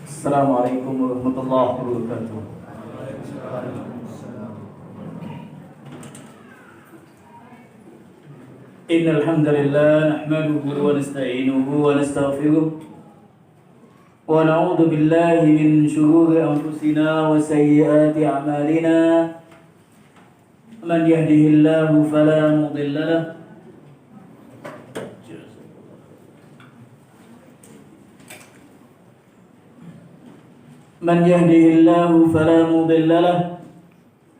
Assalamualaikum warahmatullahi wabarakatuh. Innal hamdalillah nahmaduhu wa nasta'inuhu wa nastaghfiruh wa na'udzu billahi min shururi anfusina wa sayyiati a'malina. Man yahdihillahu fala mudilla lahu من يهده الله فلا مضل له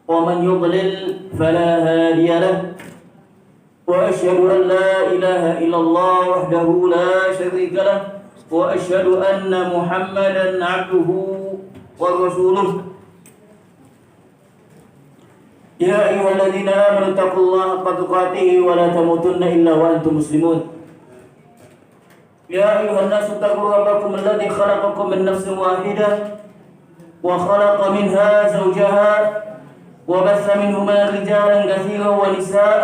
ومن يضلل فلا هادي له وأشهد أن لا إله إلا الله وحده لا شريك له وأشهد أن محمدا عبده ورسوله يا أيها الذين آمنوا اتقوا الله حق تقاته ولا تموتن إلا وأنتم مسلمون يا أيها الناس اتقوا ربكم الذي خلقكم من نفس واحدة وخلق منها زوجها وبث منهما رجالا كثيرا ونساء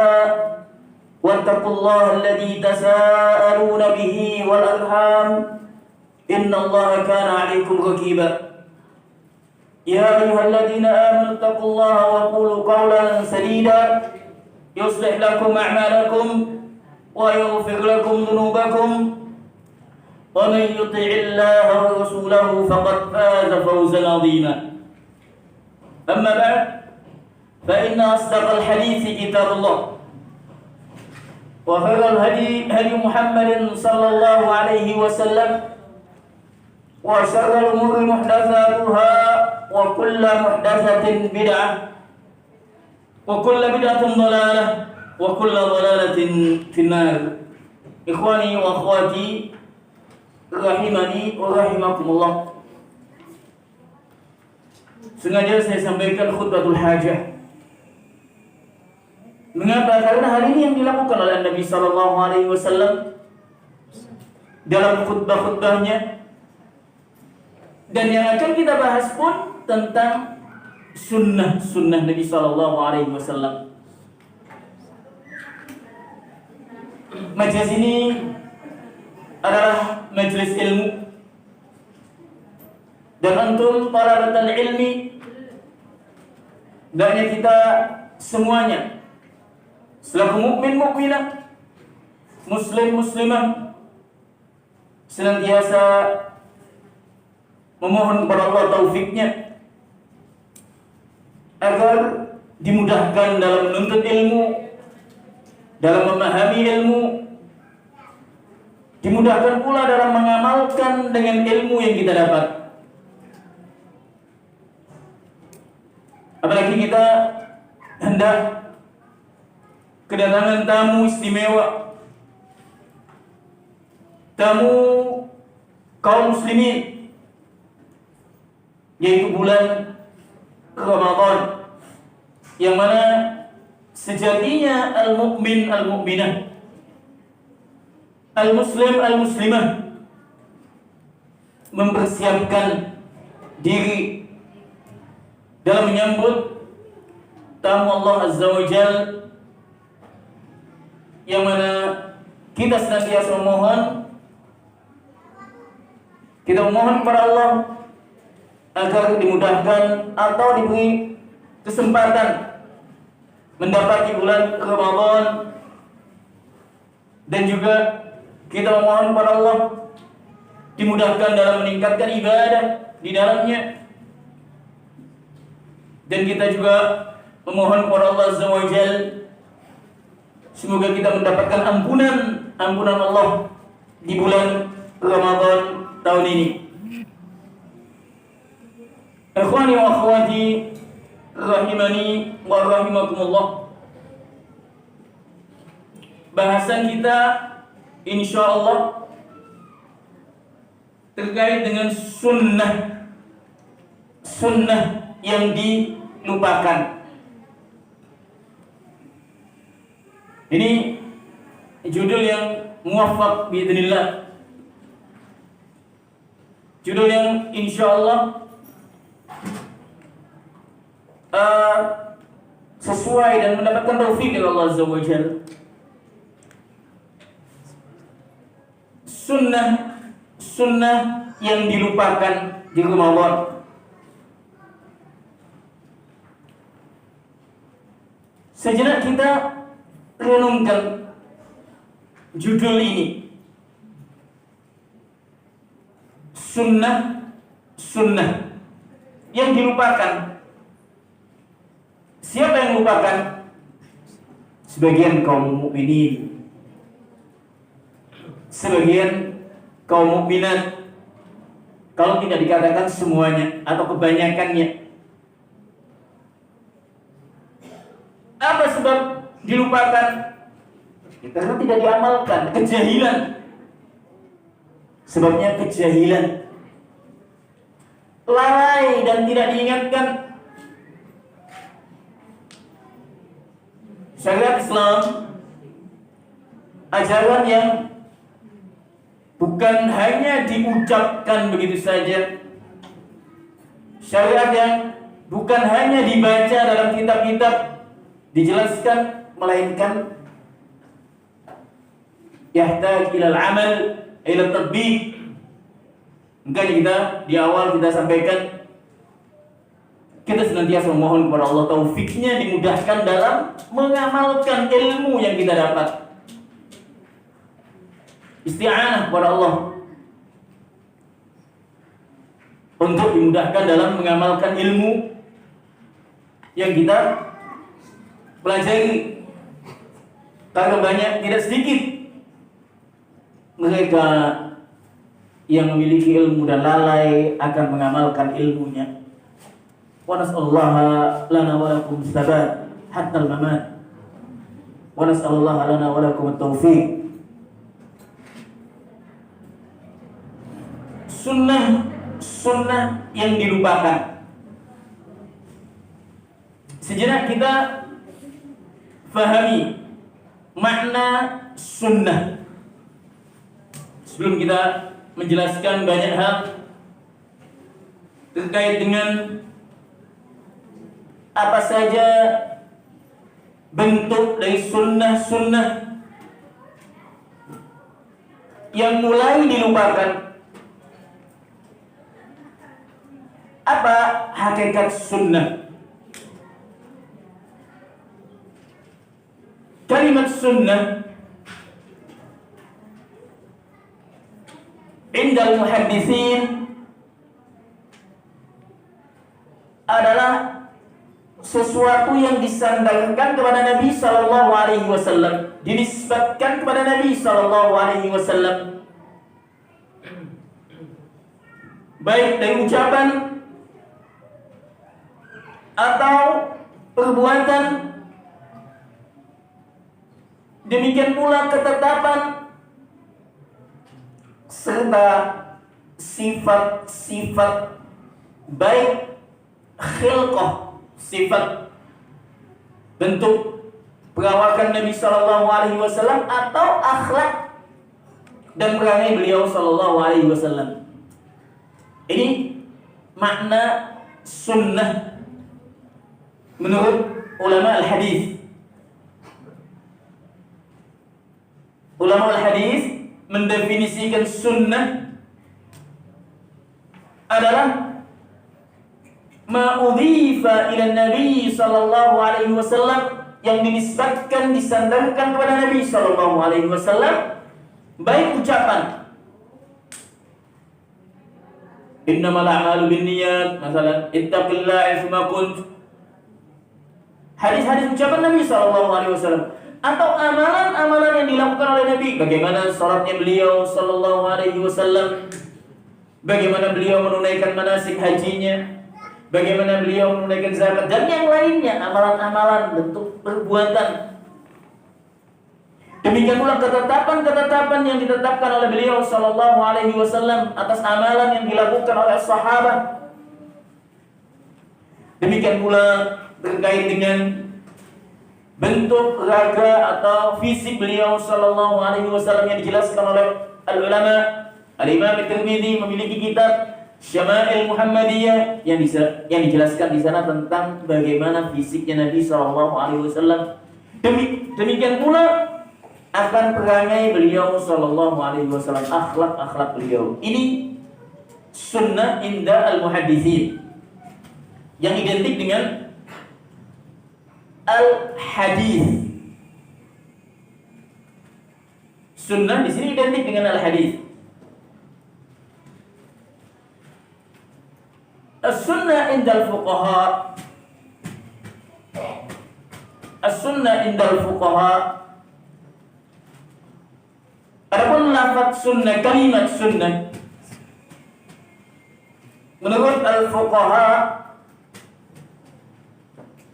واتقوا الله الذي تساءلون به والأرحام إن الله كان عليكم رقيبا يا أيها الذين آمنوا اتقوا الله وقولوا قولا سديدا يصلح لكم أعمالكم ويغفر لكم ذنوبكم ومن يطع الله ورسوله فقد فاز فوزا عظيما أما بعد فإن أصدق الحديث كتاب الله وخير الهدي هدي محمد صلى الله عليه وسلم وشر الأمور محدثاتها وكل محدثة بدعة وكل بدعة ضلالة وكل ضلالة في النار. إخواني وأخواتي rahimani wa rahimakumullah. Sengaja saya sampaikan khutbatul hajah. Mengapa? Karena hal ini yang dilakukan oleh Nabi sallallahu alaihi wasallam dalam khutbah-khutbahnya, dan yang akan kita bahas pun tentang sunnah Nabi sallallahu alaihi wasallam. Majelis ini adalah majelis ilmu, dan antum talabatul ilmi, dan kita semuanya selaku mukmin mukminah, muslim muslimah, senantiasa memohon kepada Allah taufiknya agar dimudahkan dalam menuntut ilmu, dalam memahami ilmu, dimudahkan pula dalam mengamalkan dengan ilmu yang kita dapat. Apalagi kita hendak kedatangan tamu istimewa, tamu kaum muslimin, yaitu bulan Ramadan, yang mana sejatinya al-mu'min al-mu'minah, al-muslim al-muslimah mempersiapkan diri dalam menyambut tamu Allah Azza wa Jal, yang mana kita senantiasa memohon kepada Allah agar dimudahkan atau diberi kesempatan mendapati bulan Ramadan, dan juga kita memohon kepada Allah dimudahkan dalam meningkatkan ibadah di dalamnya, dan kita juga memohon kepada Allah Azza wa Jal semoga kita mendapatkan ampunan Allah di bulan Ramadan tahun ini. Ikhwani wa akhwati rahimani wa rahimakumullah. Bahasan kita insyaallah terkait dengan sunnah yang dilupakan. Ini judul yang muwaffaq biidznillah, judul yang insyaallah sesuai dan mendapatkan taufik dari Allah Azza wa Jalla. Sunnah yang dilupakan di Ramadan. Sejenak kita renungkan judul ini. Sunnah yang dilupakan. Siapa yang lupakan? Sebagian kaum mukminin, sebagian kaum mukminat, kalau tidak dikatakan semuanya atau kebanyakannya. Apa sebab dilupakan? Karena tidak diamalkan, kejahilan. Sebabnya kejahilan, lalai dan tidak diingatkan. Syariat Islam, ajaran yang bukan hanya diucapkan begitu saja, syariat yang bukan hanya dibaca dalam kitab-kitab dijelaskan, melainkan yahtaj ilal amal, ilal tatbiq. Makanya kita di awal kita sampaikan, kita senantiasa memohon kepada Allah taufiknya, dimudahkan dalam mengamalkan ilmu yang kita dapat. Isti'anah kepada Allah untuk dimudahkan dalam mengamalkan ilmu yang kita pelajari. Karena banyak, tidak sedikit mereka yang memiliki ilmu dan lalai akan mengamalkan ilmunya. Wa nas'alullaha lana wa lakum tsabat hatta al-mamat. Wa nas'alullaha lana wa lakum at-taufiq. Sunnah yang dilupakan. Sejenak kita fahami makna sunnah sebelum kita menjelaskan banyak hal terkait dengan apa saja bentuk dari sunnah yang mulai dilupakan. Apa hakikat sunnah? Kalimat sunnah indal muhadditsin adalah sesuatu yang disandarkan kepada Nabi sallallahu alaihi wasallam, dinisbatkan kepada Nabi sallallahu alaihi wasallam, baik dari ucapan atau perbuatan. Demikian pula ketetapan serta sifat-sifat baik khilqah, sifat bentuk perawakan Nabi sallallahu alaihi wasallam atau akhlak dan perangai beliau sallallahu alaihi wasallam. Ini makna sunnah menurut ulama al-hadis. Ulama al-hadis mendefinisikan sunnah adalah ma udhifa ila Nabi sallallahu alaihi wasallam, yang dinisbatkan, disandarkan kepada Nabi sallallahu alaihi wasallam, baik ucapan innamal a'malu binniyat, masalan ittaqillaha aitsuma kunt, hadis-hadis ucapan Nabi sallallahu alaihi wasallam, atau amalan-amalan yang dilakukan oleh Nabi, bagaimana salatnya beliau sallallahu alaihi wasallam, bagaimana beliau menunaikan manasik hajinya, bagaimana beliau menunaikan zakat, dan yang lainnya, amalan-amalan bentuk perbuatan. Demikian pula ketetapan-ketetapan yang ditetapkan oleh beliau sallallahu alaihi wasallam atas amalan yang dilakukan oleh sahabat. Demikian pula terkait dengan bentuk raga atau fisik beliau sallallahu alaihi wasallam yang dijelaskan oleh al-ulama. Al-Imam At-Tirmidzi memiliki kitab Syama'il Muhammadiyah yang dijelaskan di sana tentang bagaimana fisiknya Nabi sallallahu alaihi wasallam. Demikian pula akan perangai beliau sallallahu alaihi wasallam, akhlak beliau. Ini sunnah inda al-muhadditsin, yang identik dengan al-hadis. Sunnah di sini identik dengan al-hadis. As-sunnah inda al-fuqaha, as-sunnah inda al-fuqaha, adapun lafaz sunnah, kalimat sunnah menurut al-fuqaha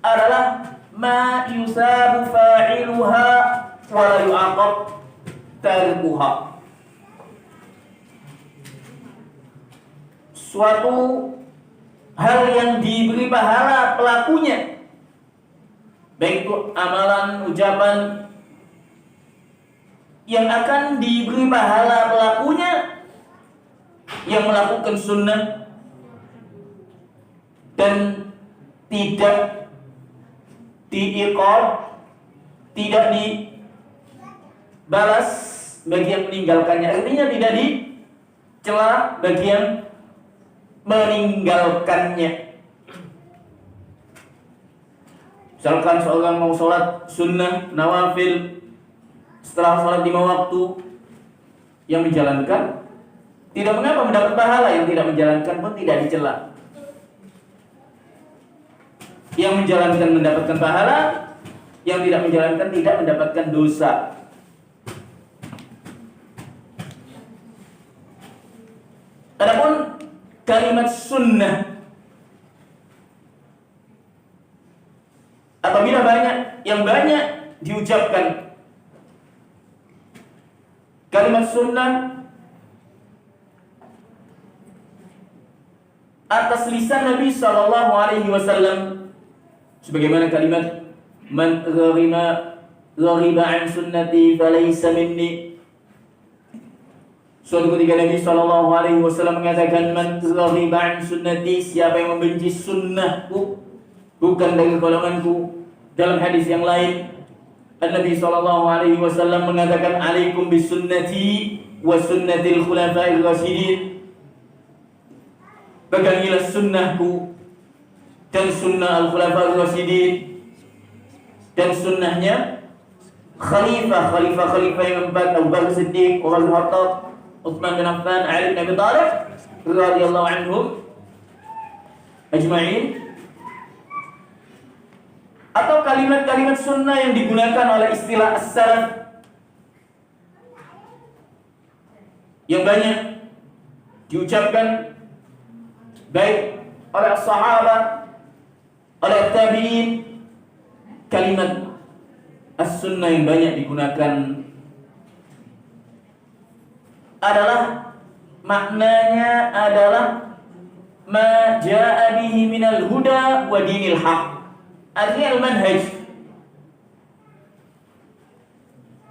adalah ma yusabu fa'iluha wa la yu'aqab tarikuha, suatu hal yang diberi pahala pelakunya, baik itu amalan, ucapan, yang akan diberi pahala pelakunya yang melakukan sunnah, dan tidak diiqab, tidak dibalas bagi yang meninggalkannya. Artinya tidak dicela bagi yang meninggalkannya. Misalkan seorang mau sholat sunnah, nawafil, setelah sholat 5 waktu, yang menjalankan tidak mengapa mendapat pahala, yang tidak menjalankan pun tidak dicela. Yang menjalankan mendapatkan pahala, yang tidak menjalankan tidak mendapatkan dosa. Adapun kalimat sunnah, apabila yang banyak diucapkan kalimat sunnah atas lisan Nabi sallallahu alaihi wasallam, sebagaimana kalimat man ghariba an sunnati falaysa minni. Suatu ketika Nabi sallallahu alaihi wasallam mengatakan man ghariba an sunnati, siapa yang membenci sunnahku bukan dari golonganku. Dalam hadis yang lain Nabi sallallahu alaihi wasallam mengatakan alaikum bisunnati wa sunnatil khulafa'ir rasyidin, pegangilah sunnahku dan sunnah al-khulafa'ir rasyidin, dan sunnahnya khalifah yang empat, Abu Bakar Siddiq, Umar bin Khattab, Utsman bin Affan, Ali bin Abi Thalib radhiyallahu anhum ajma'in. Atau kalimat-kalimat sunnah yang digunakan oleh istilah as-salaf yang banyak diucapkan baik oleh as-sahabat, oleh tabi'in. Kalimat as-sunnah yang banyak digunakan adalah maknanya adalah ma jaa bihi minal huda wa dinil haq. Artinya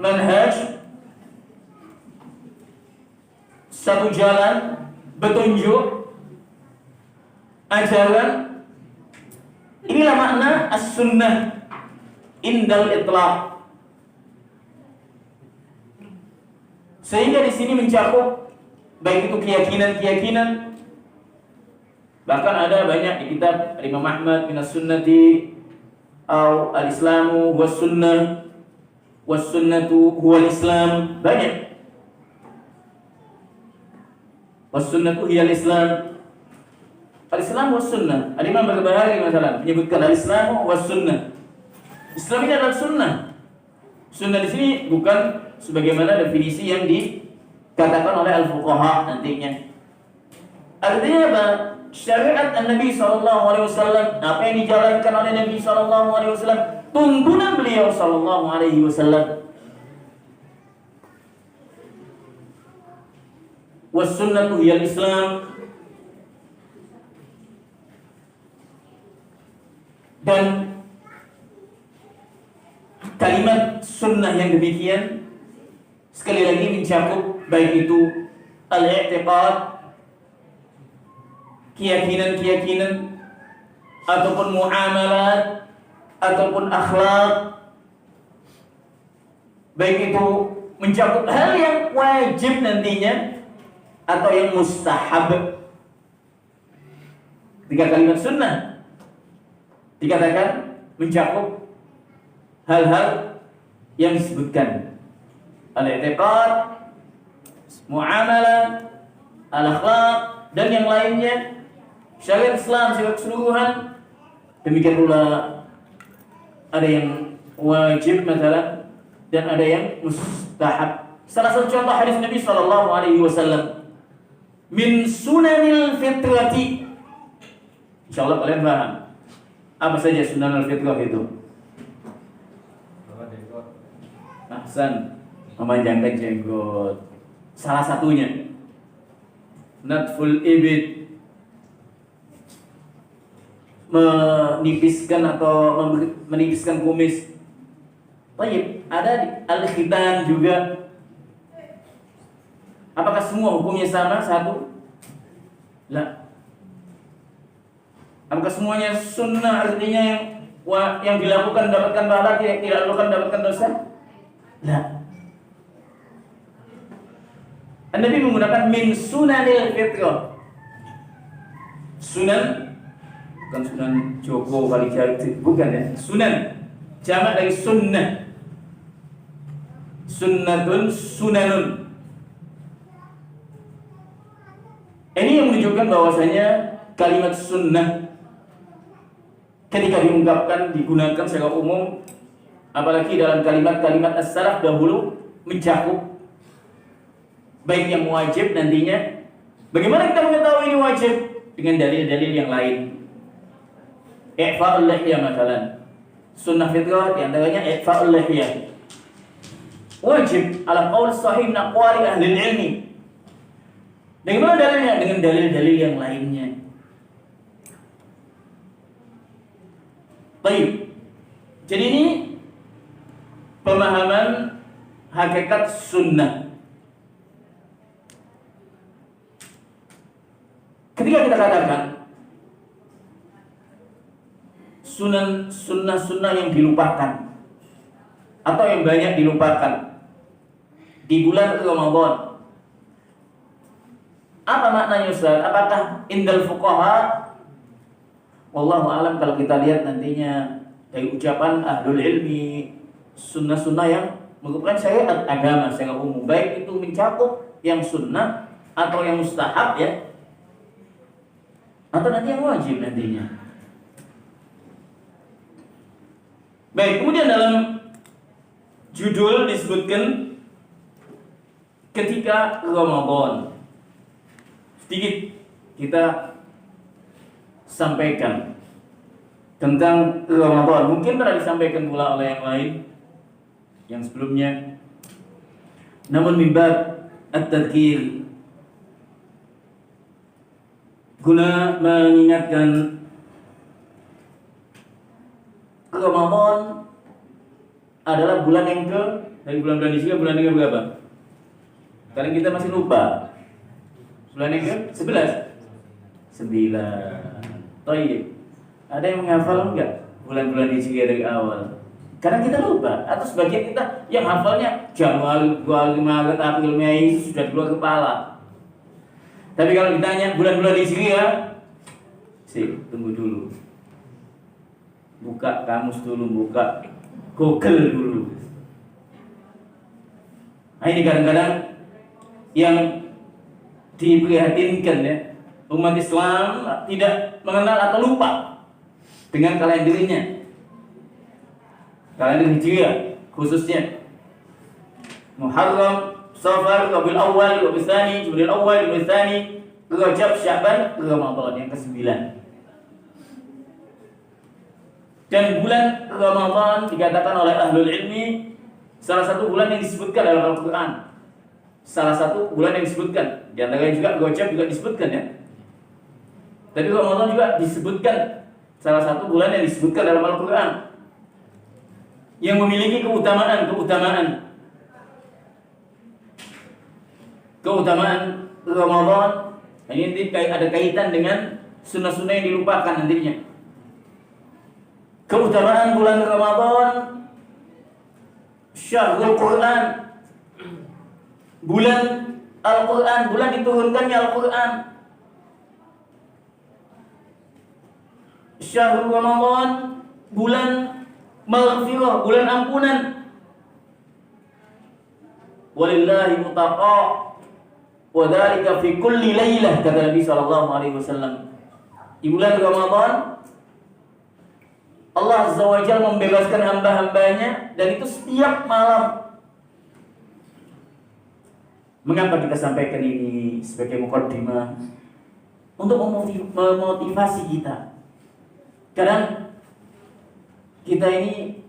manhaj, satu jalan, petunjuk, ajaran. Inilah makna as-sunnah indal itlaq. Sehingga di sini mencakup baik itu keyakinan, bahkan ada banyak di kitab Imam Ahmad min as-sunnati atau al-islamu was-sunnah, was-sunnatu huwal islam, banyak. Was-sunnatu hiyal islam, al-islam was-sunnah. Al-Imam Al-Barbahari misalnya menyebutkan al-islamu was-sunnah. Islam ini adalah sunnah. Sunnah di sini bukan sebagaimana definisi yang dikatakan oleh al-fuqaha nantinya. Artinya apa? Syariat Nabi sallallahu alaihi wasallam, apa yang dijalankan oleh Nabi sallallahu alaihi wasallam, tuntunan beliau sallallahu alaihi wasallam. Was-sunnatu hiyal islam, dan kalimat sunnah yang demikian sekali lagi mencakup baik itu al-i'tiqad, keyakinan ataupun muamalat ataupun akhlak, baik itu mencakup hal yang wajib nantinya atau yang mustahab. Ketika kalimat sunnah dikatakan mencakup hal-hal yang disebutkan, al-i'tiqad, muamalah, al-akhlaq, dan yang lainnya, syariat Islam secara keseluruhan. Demikian pula ada yang wajib misalnya, dan ada yang mustahab. Salah satu contoh hadis Nabi sallallahu alaihi wasallam, min sunanil fitrati. Insyaallah kalian paham apa saja sunanul fitrah itu. Ahsan, memanjangkan jenggot. Salah satunya natful ibid, menipiskan atau menipiskan kumis. Baik, ada di al-khitan juga. Apakah semua hukumnya sama? Satu? La. Apakah semuanya sunnah, artinya yang dilakukan mendapatkan pahala, tidak dilakukan mendapatkan dosa? La. Nabi menggunakan min sunanil fitrah. Sunan bukan sunan Joko kali Jati, bukan ya. Sunan jamak dari sunnah. Sunnatun, sunanun. Ini yang menunjukkan bahwasanya kalimat sunnah ketika diungkapkan, digunakan secara umum, apalagi dalam kalimat-kalimat as-salaf dahulu, mencakup baik yang wajib nantinya. Bagaimana kita mengetahui ini wajib? Dengan dalil-dalil yang lain. I'fa'ul lihya misalnya. Sunnah fitrah diantaranya i'fa'ul lihya. Wajib ala qaul sahih min aqwali ahli ilmi. Bagaimana dalilnya? Dengan dalil-dalil yang lainnya. Baik. Jadi ini pemahaman hakikat sunnah. Ketika kita katakan sunnah yang dilupakan atau yang banyak dilupakan di bulan Ramadan, apa maknanya Ustaz? Apakah indal fuqaha? Wallahu a'lam, kalau kita lihat nantinya dari ucapan ahlul ilmi, sunnah-sunnah yang merupakan syariat agama secara umum, baik itu mencakup yang sunnah atau yang mustahab ya, atau nanti yang wajib nantinya. Baik, kemudian dalam judul disebutkan ketika Ramadan. Sedikit kita sampaikan tentang Ramadan. Mungkin pernah disampaikan pula oleh yang lain yang sebelumnya. Namun mimbar at-tadhkir, guna mengingatkan Ramadan adalah bulan yang dari bulan-bulan Hijriah, bulan yang berapa? Sekarang kita masih lupa. Bulan yang ke-11? 9. Tayyib. Ada yang menghafal enggak bulan-bulan Hijriah dari awal? Karena kita lupa. Atau sebagian kita yang hafalnya Januari, Februari, Maret, April, Mei sudah keluar kepala. Tapi kalau ditanya bulan-bulan Hijriah, tunggu dulu. Buka kamus dulu, buka Google dulu. Nah, ini kadang-kadang yang diprihatinkan ya, umat Islam tidak mengenal atau lupa dengan kalendernya, kalender Hijriah khususnya Muharram, Safar, Rabiul Awal, Rabiul Tsani, Jumadil Awal, Rabiul Tsani, Rajab, Sya'ban, Ramadan yang ke-9. Dan bulan Ramadan dikatakan oleh ahlul ilmi salah satu bulan yang disebutkan dalam Al-Quran. Salah satu bulan yang disebutkan. Di antaranya juga Rajab juga disebutkan ya. Tapi Ramadan juga disebutkan, salah satu bulan yang disebutkan dalam Al-Quran, yang memiliki keutamaan Ramadan. Ini ada kaitan dengan sunnah-sunnah yang dilupakan nantinya. Keutamaan bulan Ramadan, Syahrul Quran, bulan Al-Quran, bulan diturunkannya Al-Quran. syahrul Ramadan, bulan maghfirah, bulan ampunan. Walillahi mutaqa wa dzalika fi kulli lailah, kata Nabi sallallahu alaihi wasallam. Di bulan Ramadan Allah Azza wa Jalla membebaskan hamba-hambanya, dan itu setiap malam. Mengapa kita sampaikan ini sebagai mukaddimah? Untuk memotivasi kita. Kadang kita ini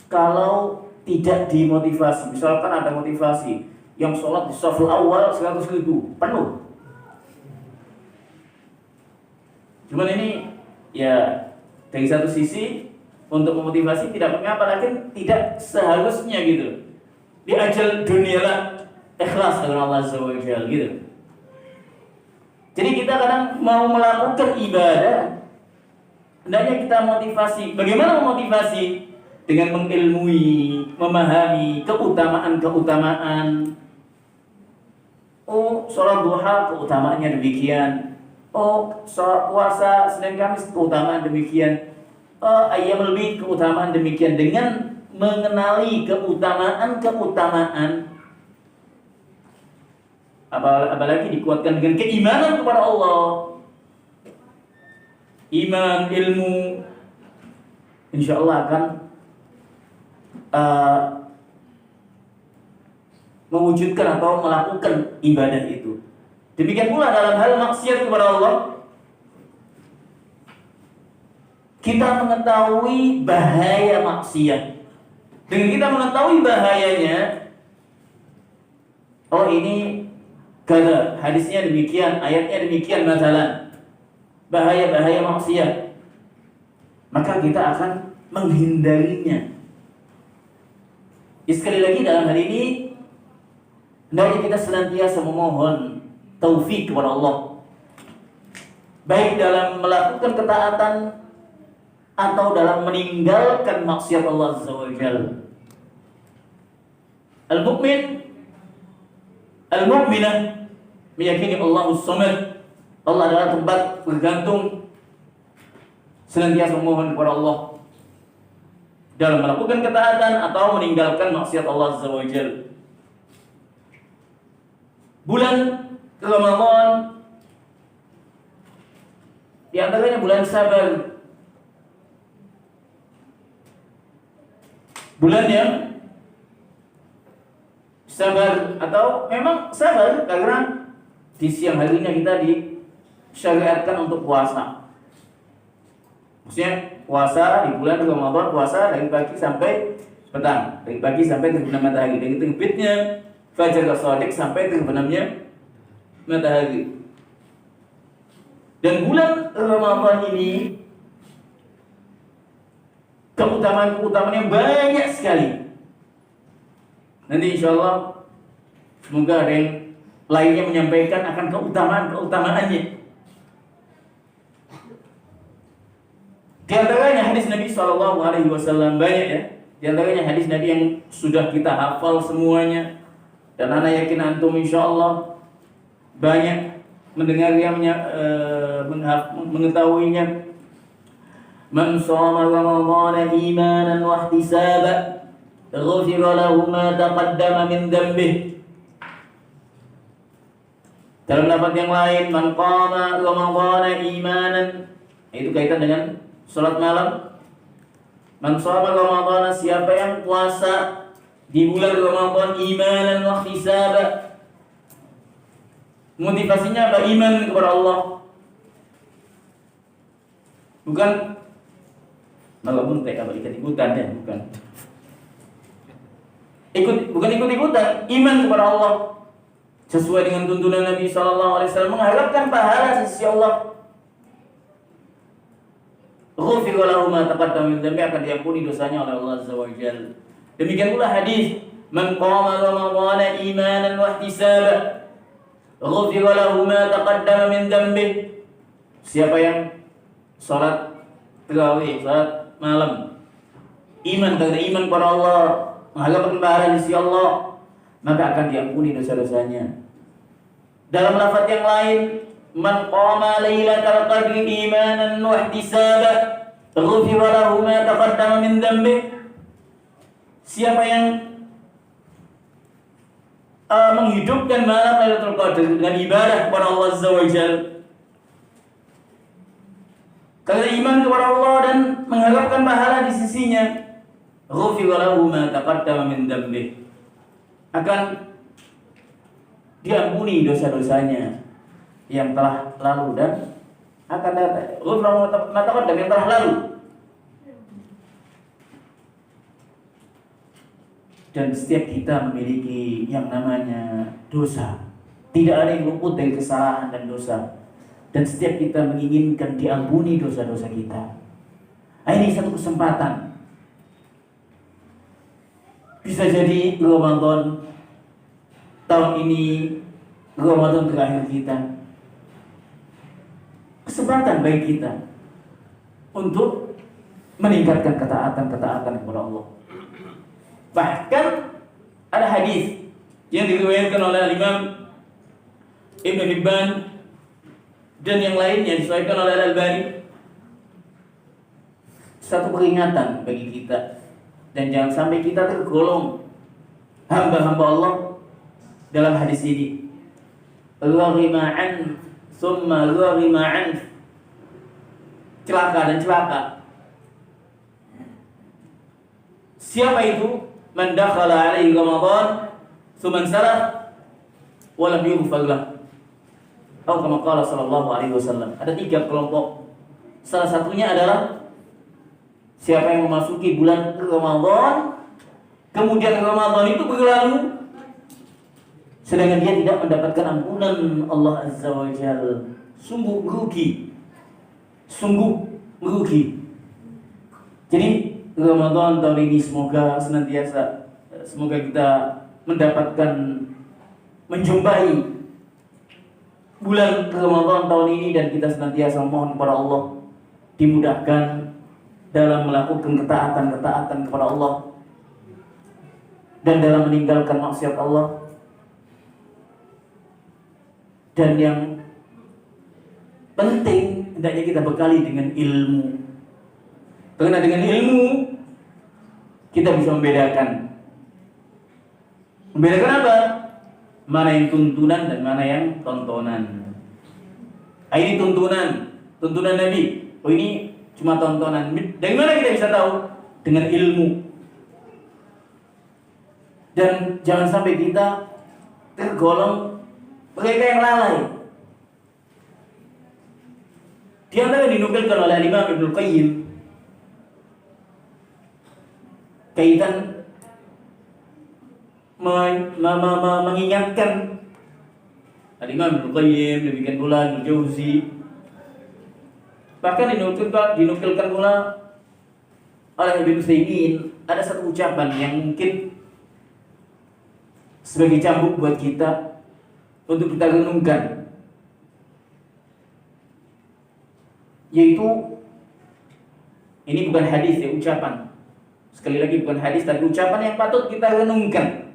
kalau tidak dimotivasi, misalkan ada motivasi yang sholat di shaful awal 100.000 penuh. Cuman ini ya dari satu sisi untuk memotivasi tidak mengapa, tapi tidak seharusnya gitu. Di ajal dunia lah ikhlas dengan Allah Azza wa Jalla gitu. Jadi kita kadang mau melakukan ibadah, hendaknya kita motivasi. Bagaimana memotivasi? Dengan mengilmui, memahami keutamaan-keutamaan. Oh, sholat duha keutamaannya demikian. Oh, sholat puasa Senin Kamis keutamaan demikian. Oh, ayyamul bid keutamaan demikian. Dengan mengenali keutamaan-keutamaan, apalagi dikuatkan dengan keimanan kepada Allah, iman, ilmu, insya Allah akan mewujudkan atau melakukan ibadah itu. Demikian pula dalam hal maksiat kepada Allah, kita mengetahui bahaya maksiat. Dengan kita mengetahui bahayanya, oh ini kada, hadisnya demikian, ayatnya demikian, masalah bahaya-bahaya maksiat, maka kita akan menghindarinya. Sekali lagi dalam hal ini hendaknya kita senantiasa memohon taufik kepada Allah, baik dalam melakukan ketaatan atau dalam meninggalkan maksiat Allah Azza wa Jalla. Al-mu'minah meyakini Allahus Samad, Allah adalah tempat bergantung, senantiasa memohon kepada Allah dalam melakukan ketaatan atau meninggalkan maksiat Allah Azza wa Jalla. Bulan Ramadan di antaranya bulan sabar, bulan yang sabar, atau memang sabar karena di siang harinya kita disyariatkan untuk puasa. Maksudnya puasa di bulan Ramadan, puasa dari pagi sampai petang, dari pagi sampai terbenam matahari, dari terbitnya fajar as-shadiq sampai terbenamnya matahari. Dan bulan Ramadan ini keutamaan-keutamaan yang banyak sekali. Nanti insya Allah semoga ada yang lainnya menyampaikan akan keutamaan-keutamaannya. Di antaranya hadis Nabi SAW banyak ya. Di antaranya hadis Nabi yang sudah kita hafal semuanya, dan ana yakin antum insya Allah banyak mendengarnya, mengetahuinya. Man shoma Ramadhana imanan wa ihtisaban ghufira lahu ma taqaddama min dhanbihi. Dalam lafaz yang lain, man qama Ramadhana imanan, itu kaitan dengan salat malam. Man shoma Ramadhana, siapa yang puasa di bulan Ramadan imanan wa ihtisaban, motivasinya apa? Iman kepada Allah. Bukan malah muntek apa ikut-ikutan ya, bukan. Bukan ikut-ikutan, iman kepada Allah sesuai dengan tuntunan Nabi SAW, mengharapkan pahala di sisi Allah. Ghufira lahu ma taqaddama min dhanbi, akan diampuni dosanya oleh Allah Azza wa Jalla. Demikian pula hadis, man qama Ramadhana imanan wa ihtisaban ghufira lahu ma taqaddama min dhanbi. Siapa yang salat tarawih, salat malam, iman karena iman kepada Allah, mengharapkan pahala di sisi Allah, maka akan diampuni dosa-dosanya. Dalam lafaz yang lain, Man qama lailatal qadri imanan wa ihtisaban ghufira lahu ma taqaddama min dhanbi. Siapa yang menghidupkan malam Lailatul Qadar dengan ibadah kepada Allah Azza wa Jalla, karena iman kepada Allah dan mengharapkan pahala di sisinya, ghufira lahu ma taqaddama min dhanbi, akan diampuni dosa-dosanya yang telah lalu dan akan datang. Ghufira lahu ma taqaddama, yang telah lalu. Dan setiap kita memiliki yang namanya dosa. Tidak ada yang luput dari kesalahan dan dosa. Dan setiap kita menginginkan diampuni dosa-dosa kita. Ini satu kesempatan. Bisa jadi Ramadan tahun ini Ramadan terakhir kita. Kesempatan bagi kita untuk meningkatkan ketaatan kepada Allah. Bahkan ada hadis yang diriwayatkan oleh Imam Ibn Hibban dan yang lainnya disahihkan oleh Al-Albani, satu peringatan bagi kita, dan jangan sampai kita tergolong hamba-hamba Allah dalam hadis ini. Gharima an thumma gharima an, celaka dan celaka. Siapa itu? Man dakhala alaihi Ramadan thumma sarah wa lam yughfar lahu. Atau kama qala sallallahu alaihi wasallam. Ada 3 kelompok. Salah satunya adalah siapa yang memasuki bulan Ramadan, kemudian Ramadan itu berlalu sedangkan dia tidak mendapatkan ampunan Allah Azza wa Jalla. Sungguh merugi. Sungguh merugi. Jadi Ramadan tahun ini semoga kita mendapatkan, menjumpai bulan Ramadan tahun ini, dan kita senantiasa mohon kepada Allah dimudahkan dalam melakukan ketaatan kepada Allah dan dalam meninggalkan maksiat Allah. Dan yang penting hendaknya kita bekali dengan ilmu. Karena dengan ilmu kita bisa membedakan apa? Mana yang tuntunan dan mana yang tontonan. Ini tuntunan Nabi. Oh, ini cuma tontonan. Dari mana kita bisa tahu? Dengan ilmu. Dan jangan sampai kita tergolong mereka yang lalai. Di antara yang dinukilkan oleh Imam Ibnul Qayyim kaitan mengingatkan Imam Ibnul Qayyim, demikian pula Ibnu Jauzi, bahkan dinukilkan pula oleh Ibnu Utsaimin. Ada satu ucapan yang mungkin sebagai cambuk buat kita untuk kita renungkan, yaitu ini bukan hadis ya, ucapan. Sekali lagi bukan hadis, tapi ucapan yang patut kita renungkan.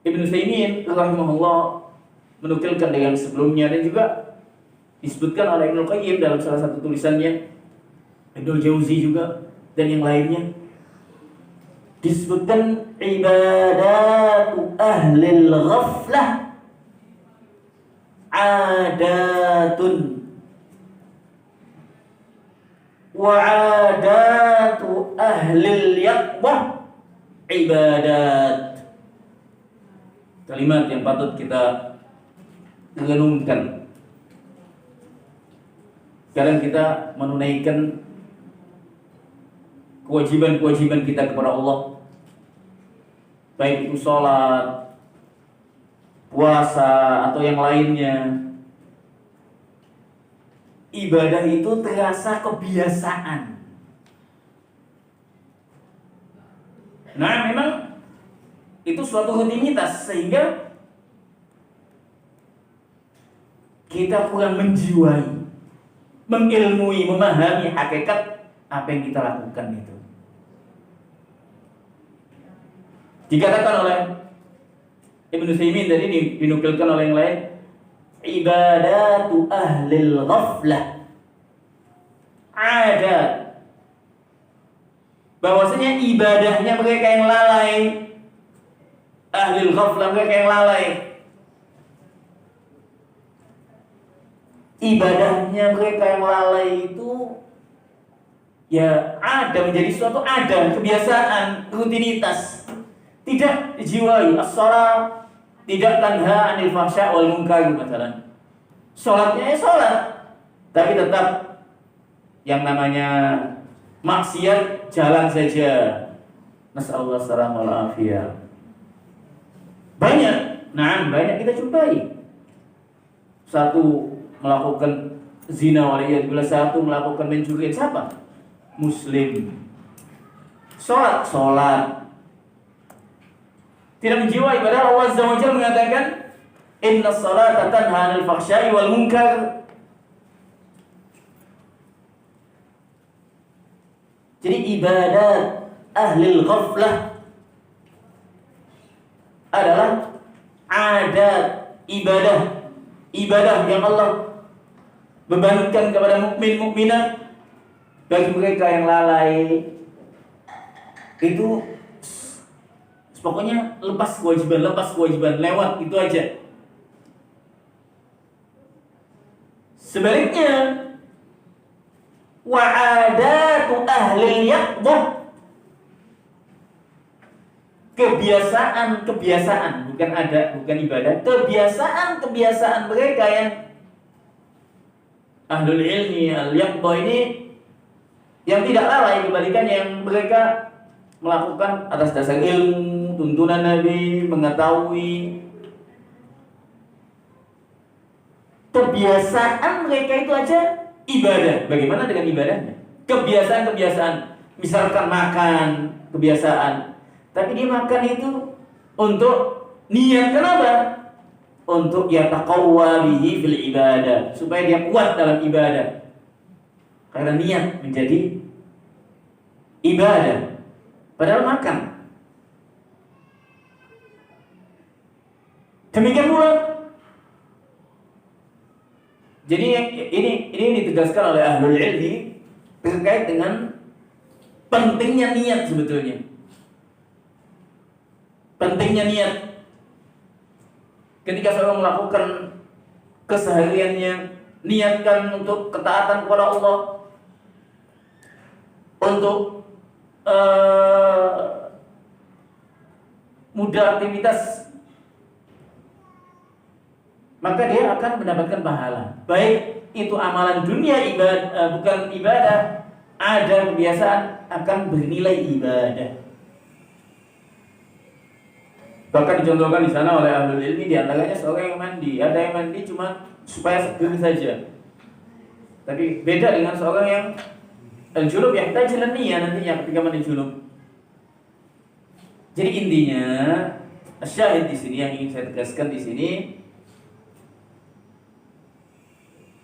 Ibnu Utsaimin rahimahullah menukilkan dengan sebelumnya, dan juga disebutkan oleh Ibnu Qayyim dalam salah satu tulisannya, Ibnu Jauzi juga dan yang lainnya, disebutkan ibadatu ahlil ghaflah adatun wa adatu ahlil yaqbah ibadat. Kalimat yang patut kita renungkan. Sekarang kita menunaikan kewajiban-kewajiban kita kepada Allah, baik itu sholat, puasa, atau yang lainnya. Ibadah itu terasa kebiasaan. Nah, memang itu suatu rutinitas, sehingga kita kurang menjiwai, mengilmui, memahami hakikat apa yang kita lakukan itu. Dikatakan oleh Ibnu Utsaimin, tadi dinukilkan oleh yang lain, ibadatu ahlil ghaflah. Adat. Bahwasanya ibadahnya mereka yang lalai. Ahlil ghaflah, mereka yang lalai. Ibadahnya mereka yang lalai itu ya ada, menjadi suatu ada, kebiasaan, rutinitas. Tidak dijiwai. As-shalah tidak tanha 'anil fahsya wal munkar misalnya. Salatnya ya salat, tapi tetap yang namanya maksiat jalan saja. Nasallahu salamal afiyah. Banyak kita jumpai. Satu melakukan zina waliyadzubillah, satu melakukan mencuri. Siapa? Muslim. Salat. Tidak menjiwai, padahal Allah Azza wa Jalla mengatakan inna salata tanha 'anil fahsya'i wal munkar. Jadi ibadat ahlil ghaflah adalah adat ibadah yang Allah bebankan kepada mukmin mukminah. Bagi mereka yang lalai itu pokoknya lepas kewajiban, lewat itu aja. Sebaliknya, wa'adatu ahlil yaqdah, kebiasaan, bukan ibadah, kebiasaan mereka yang ahlul ilmi, al-yaqdah ini yang tidak lalai, kebalikannya yang mereka melakukan atas dasar ilmu, tuntunan Nabi, mengetahui. Kebiasaan mereka itu aja ibadah. Bagaimana dengan ibadahnya? Kebiasaan. Misalkan makan, kebiasaan. Tapi dia makan itu untuk niat, kenapa? Untuk yataqawwa bihi fil ibadah, supaya dia kuat dalam ibadah. Karena niat menjadi ibadah. Padahal makan. Demikian pula. Jadi ini ditegaskan oleh ahlul ilmi terkait dengan pentingnya niat sebetulnya. Pentingnya niat. Ketika seorang melakukan kesehariannya, niatkan untuk ketaatan kepada Allah, untuk mudah aktivitas, maka dia akan mendapatkan pahala. Baik itu amalan dunia bukan ibadah, ada kebiasaan, akan bernilai ibadah. Bahkan dicontohkan di sana oleh ahlul ilmi, di antaranya seorang yang mandi. Ada yang mandi cuma supaya seger saja. Tapi beda dengan seorang yang al-junub yahtaju ila niyyah nantinya ketika mandi junub. Jadi intinya, syahid di sini yang ingin saya tegaskan di sini,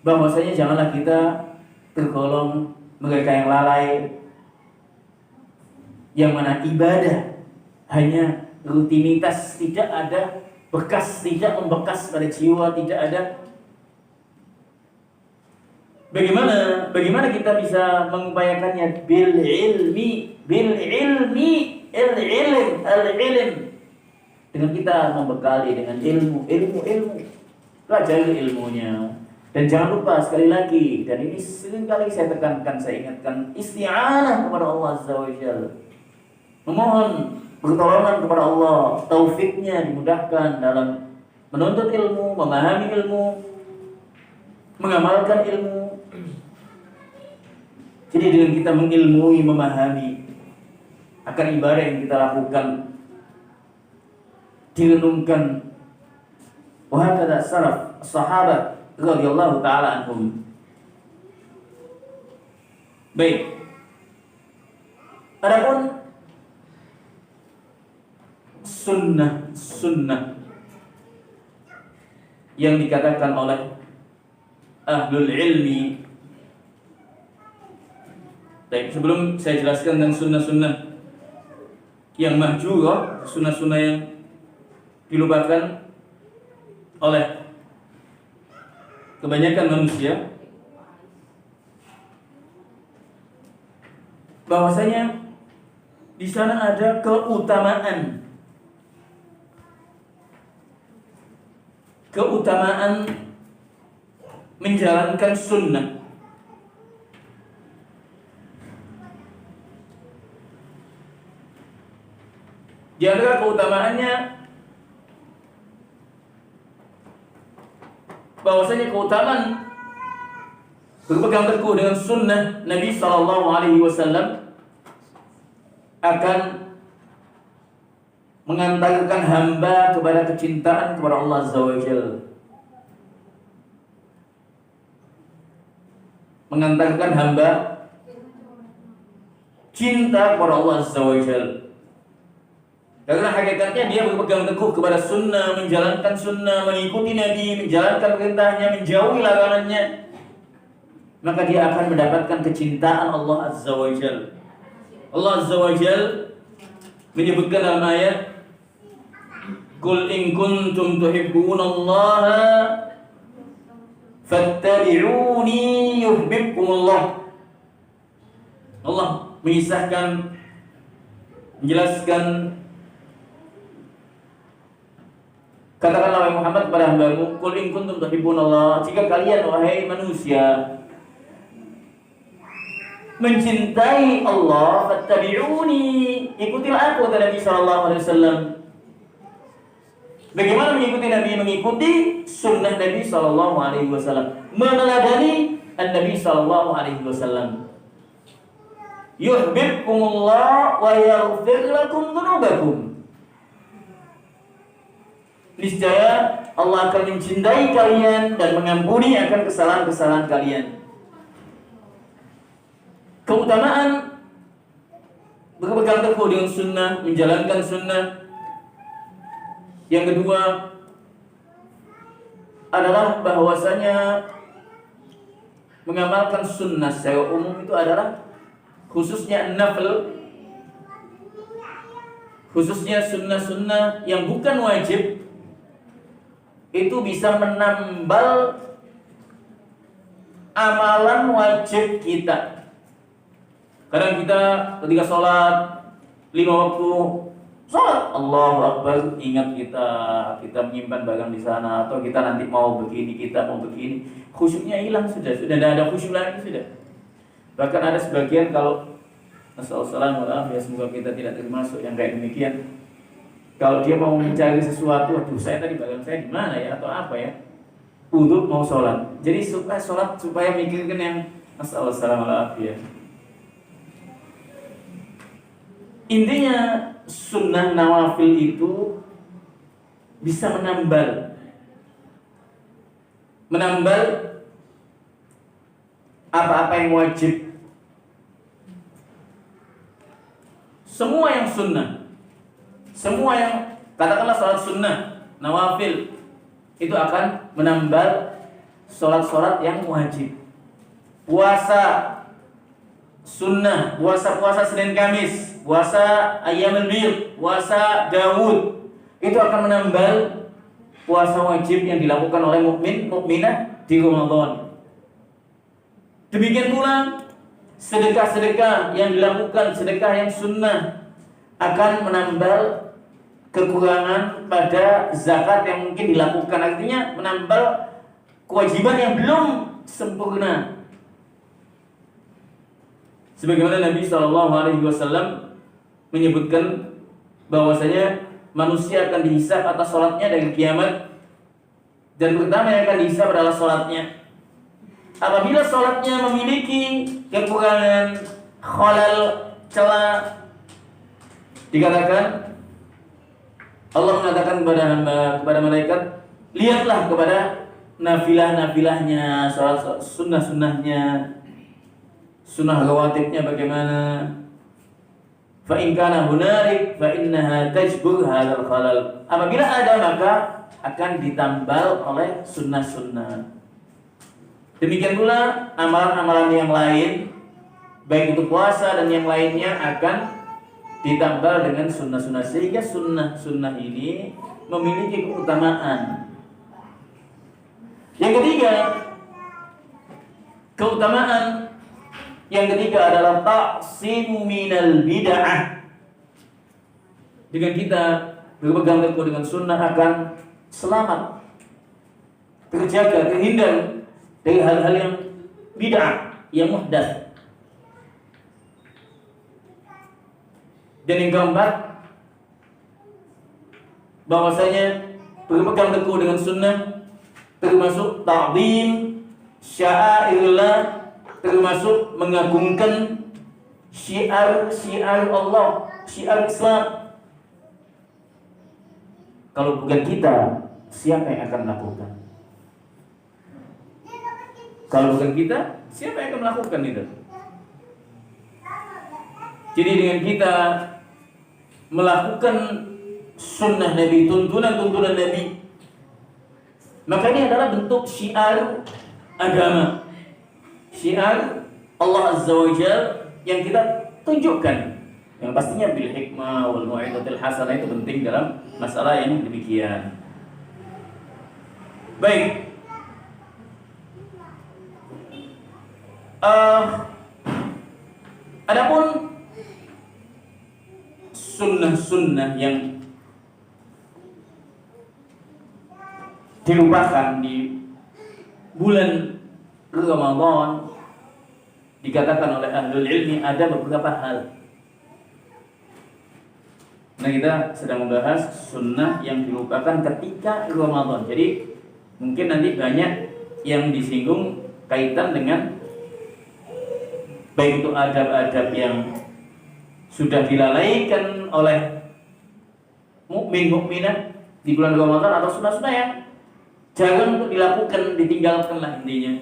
bahwasanya janganlah kita tergolong mereka yang lalai, yang mana ibadah hanya rutinitas, tidak ada bekas, tidak membekas pada jiwa, tidak ada. Bagaimana kita bisa mengupayakannya? Bil ilm, dengan kita membekali dengan ilmu. Pelajari ilmunya. Dan jangan lupa sekali lagi, dan ini sering kali saya tekankan, saya ingatkan, isti'anah kepada Allah Azza wa Jalla. Memohon pertolongan kepada Allah, taufiknya dimudahkan dalam menuntut ilmu, memahami ilmu, mengamalkan ilmu. Jadi dengan kita mengilmui, memahami akan ibadah yang kita lakukan, direnungkan, wahakadha salaf sahabat radhiyallahu taala anhum. Baik. Adapun sunnah yang dikatakan oleh ahlul ilmi. Baik, sebelum saya jelaskan tentang sunnah-sunnah yang mahjurah, sunnah-sunnah yang dilupakan oleh kebanyakan manusia bahwasanya di sana ada keutamaan menjalankan sunnah. Di antara keutamaannya bahwasanya keutamaan berpegang teguh dengan sunnah Nabi Sallallahu Alaihi Wasallam akan mengantarkan hamba kepada kecintaan kepada Allah Azza wa Jalla. Mengantarkan hamba cinta kepada Allah Azza wa Jalla. Karena hakikatnya dia berpegang teguh kepada sunnah, menjalankan sunnah, mengikuti Nabi, menjalankan perintahnya, menjauhi larangannya, maka dia akan mendapatkan kecintaan Allah Azza wa Jalla. Allah Azza wa Jalla menyebutkan dalam ayat, "Qul in kuntum tuhibbunallaha fattabi'uni yuhibbukumullah." Allah mengisahkan, menjelaskan, katakanlah wahai Muhammad kepada hamba-Mu, "Qul in kuntum tuhibbunallah," jika kalian wahai manusia mencintai Allah, fattabi'uni, ikutilah aku, kata Nabi sallallahu alaihi wasallam. Bagaimana mengikuti Nabi? Mengikuti sunnah Nabi sallallahu alaihi wasallam, meneladani Nabi sallallahu alaihi wasallam. Yuhibbukumullah wa yaghfir lakum dzunubakum. Niscaya Allah akan mencintai kalian dan mengampuni akan kesalahan-kesalahan kalian. Keutamaan berpegang teguh dengan sunnah, menjalankan sunnah. Yang kedua adalah bahwasanya mengamalkan sunnah secara umum itu adalah khususnya nafil, khususnya sunnah-sunnah yang bukan wajib, itu bisa menambal amalan wajib kita. Kadang kita ketika sholat 5 waktu, sholat Allahu Akbar, ingat kita menyimpan barang di sana, atau kita nanti mau begini, khusyuknya hilang, sudah tidak ada khusyuk lagi sudah. Bahkan ada sebagian, kalau Assalamualaikum, ya semoga kita tidak termasuk yang kayak demikian. Kalau dia mau mencari sesuatu, aduh saya tadi barang saya di mana ya, atau apa ya, uduk mau sholat. Jadi supaya sholat, supaya mikirkan yang Assalamualaikum ya. Intinya sunnah nawafil itu bisa menambal apa-apa yang wajib. Semua yang sunnah, semua yang katakanlah salat sunnah, nawafil, itu akan menambal salat-salat yang wajib. Puasa sunnah, puasa Senin Kamis, puasa Ayyamul Bid, puasa Daud, itu akan menambal puasa wajib yang dilakukan oleh mukminah di Ramadan. Demikian pula sedekah-sedekah yang dilakukan, sedekah yang sunnah, akan menambal kekurangan pada zakat yang mungkin dilakukan. Artinya menambal kewajiban yang belum sempurna. Sebagaimana Nabi SAW menyebutkan bahwasanya manusia akan dihisab atas sholatnya dari kiamat, dan pertama yang akan dihisab adalah sholatnya. Apabila sholatnya memiliki kekurangan, khalal, celah, dikatakan, Allah mengatakan kepada malaikat, lihatlah kepada nafilah-nafilahnya, sholat sunnah-sunnahnya, sunnah rawatibnya bagaimana. Fa in kana hunarik fa innaha tajbur hadzal khalal. Apabila ada, maka akan ditambal oleh sunnah-sunnah. Demikian pula amalan-amalan yang lain, baik itu puasa dan yang lainnya, akan ditambal dengan sunnah-sunnah, sehingga sunnah-sunnah ini memiliki keutamaan. Yang ketiga, keutamaan yang ketiga adalah ta'simu minal bid'ah. Dengan kita berpegang teguh dengan sunnah akan selamat, terjaga, terhindar dari hal-hal yang bid'ah, yang muhdats. Dan yang keempat, bahwasanya berpegang teguh dengan sunnah termasuk ta'zim sya'airillah, termasuk mengagungkan syiar Allah, syiar Islam. Kalau bukan kita, siapa yang akan melakukan? Kalau bukan kita, siapa yang akan melakukan itu? Jadi dengan kita melakukan sunnah Nabi, tuntunan Nabi, maka ini adalah bentuk syiar agama, syiar Allah Azza wa Jalla yang kita tunjukkan, yang pastinya bil hikmah wal mau'izatil hasanah. Itu penting dalam masalah yang demikian. Baik, adapun sunnah-sunnah yang dilupakan di bulan Ramadan, dikatakan oleh ahlul ilmi ada beberapa hal. Nah, kita sedang membahas sunnah yang dilupakan ketika Ramadan. Jadi mungkin nanti banyak yang disinggung kaitan dengan baik itu adab-adab yang sudah dilalaikan oleh mukminat di bulan Ramadan, atau sunnah-sunnah yang jangan untuk dilakukan, ditinggalkanlah intinya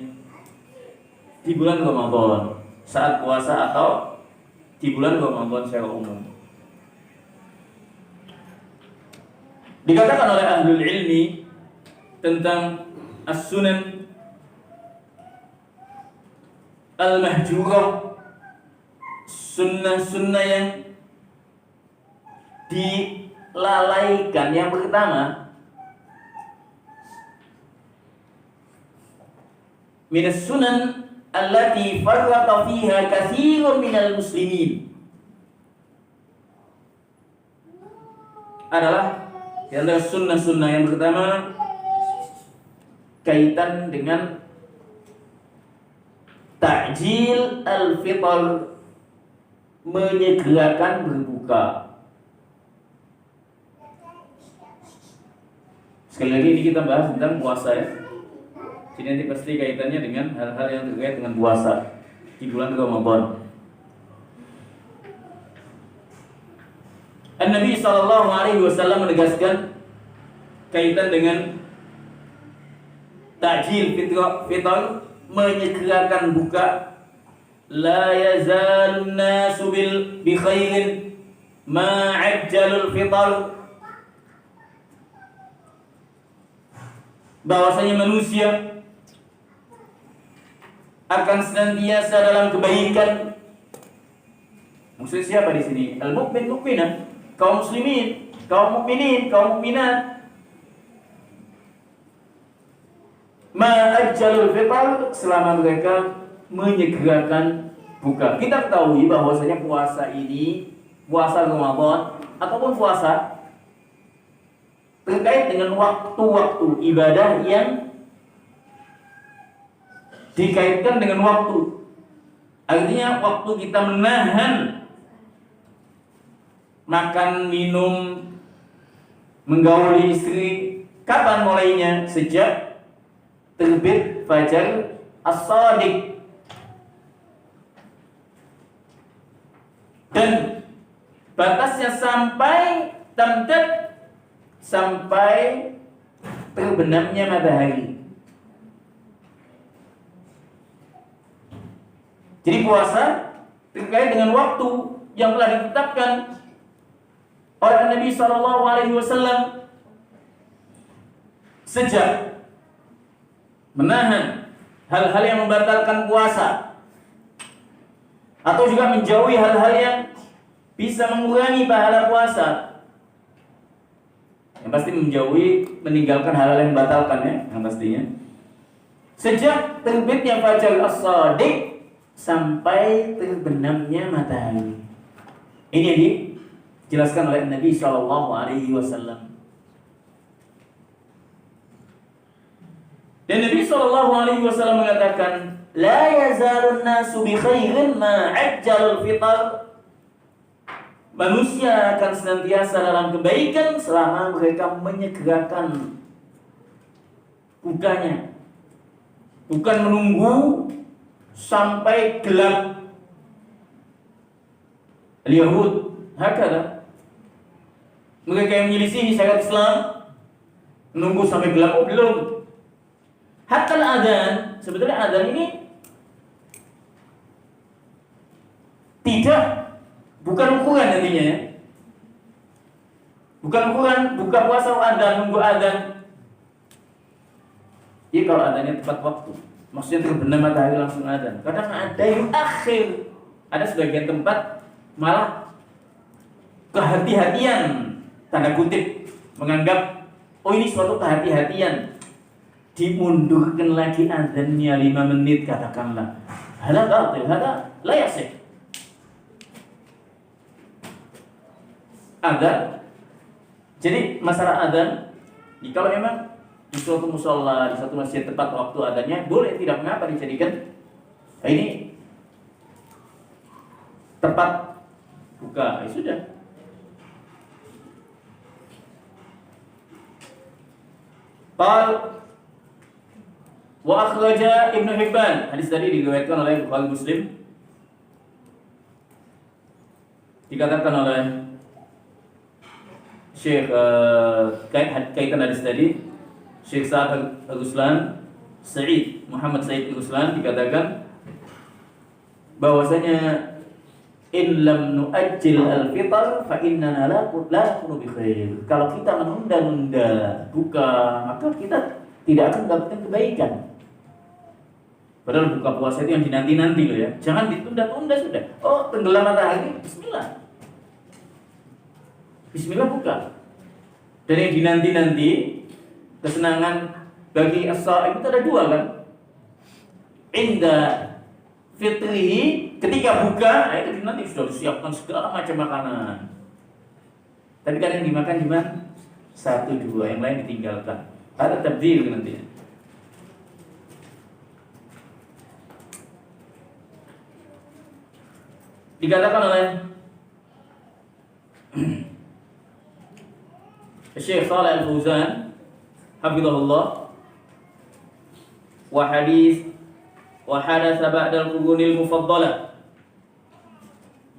di bulan Ramadan, saat puasa atau di bulan Ramadan secara umum. Dikatakan oleh ahlul ilmi tentang as-sunan al-mahjurah, sunnah-sunnah yang dilalaikan. Yang pertama, minas sunan allati farraqa fiha katsirun minal muslimin, adalah di antara sunnah-sunnah yang pertama kaitan dengan ta'jil al-fitr, menyegerakan berbuka. Sekali lagi ini kita bahas tentang puasa ya. Jadi nanti pasti kaitannya dengan hal-hal yang terkait dengan puasa di bulan Ramadan. An-Nabi sallallahu alaihi wasallam menegaskan kaitan dengan ta'jil fitr, menyegerakan buka. La yazalun nasu bi khairin ma ajjalul fitr, bahwasanya manusia akan senantiasa dalam kebaikan. Maksud siapa di sini? Al-mukmin, mukminah, kaum muslimin, kaum mukminin, kaum mukminat. Ma'ajjalul fitr, selama mereka menyegerakan buka. Kita ketahui bahwasanya puasa ini, puasa Ramadan ataupun puasa terkait dengan waktu-waktu ibadah yang dikaitkan dengan waktu. Artinya waktu kita menahan makan, minum, menggauli istri, kapan mulainya? Sejak terbit fajar as-shadiq. Dan batasnya sampai tamtad, sampai terbenamnya matahari. Jadi puasa terkait dengan waktu yang telah ditetapkan oleh Nabi sallallahu alaihi wasallam, sejak menahan hal-hal yang membatalkan puasa atau juga menjauhi hal-hal yang bisa mengurangi pahala puasa. Yang pasti menjauhi, meninggalkan hal-hal yang membatalkan ya, yang pastinya. Sejak terbitnya fajar as-shadiq sampai terbenamnya matahari. Ini yang dijelaskan oleh Nabi Shallallahu Alaihi Wasallam. Dan Nabi Shallallahu Alaihi Wasallam mengatakan, la yazalun nasu bi khairin ma ajjalul fitar. Manusia akan senantiasa dalam kebaikan selama mereka menyegerakan bukanya. Bukan menunggu sampai gelap. Al-Yahud hakala. Mereka yang menyelisihi syariat Islam menunggu sampai gelap. Oh, belum. Hatta al-adhan, sebetulnya adhan ini bukan ukuran nantinya ya. Bukan ukuran buka puasa adhan, nunggu adhan. Jadi kalau adhannya tepat waktu, maksudnya terbenam matahari langsung adhan. Kadang ada yang akhir, ada sebagian tempat malah kehati-hatian, tanda kutip, menganggap oh ini suatu kehati-hatian, dimundurkan lagi adhannya 5 menit katakanlah. Hada batil, hada la yasih. Adhan. Jadi masalah adhan, kalau memang di suatu musola, di suatu masjid tepat waktu adanya, boleh, tidak mengapa dijadikan ini tepat buka, ya sudah. Qal wa akhraja Ibnu Hibban, hadis tadi diriwayatkan oleh Bukhari Muslim. Dikatakan oleh Syekh kaitan hadis tadi, Syekh Sa'ad Al-Ghuslan, Muhammad Sa'id Al-Ghuslan, dikatakan bahwasanya in lam nu'ajjil al-fitr fa innana la nakunu bi khair. Kalau kita menunda-nunda buka, maka kita tidak akan mendapatkan kebaikan. Padahal buka puasa itu yang dinanti-nanti loh ya. Jangan ditunda-tunda sudah. Oh, tenggelam matahari, bismillah. Bismillah buka. Dan yang dinanti-nanti, kesenangan bagi as-shaim itu ada 2 kan. Inda fitrihi, ketika buka, itu nanti sudah disiapkan segala macam makanan. Tapi kan yang dimakan cuma 1-2, yang lain ditinggalkan. Ada tabdil nanti. Dikatakan oleh Syekh Shalih Al-Fauzan hafizahullah, wa hadis wa hadatsa ba'da al-qurunil mufaddalah.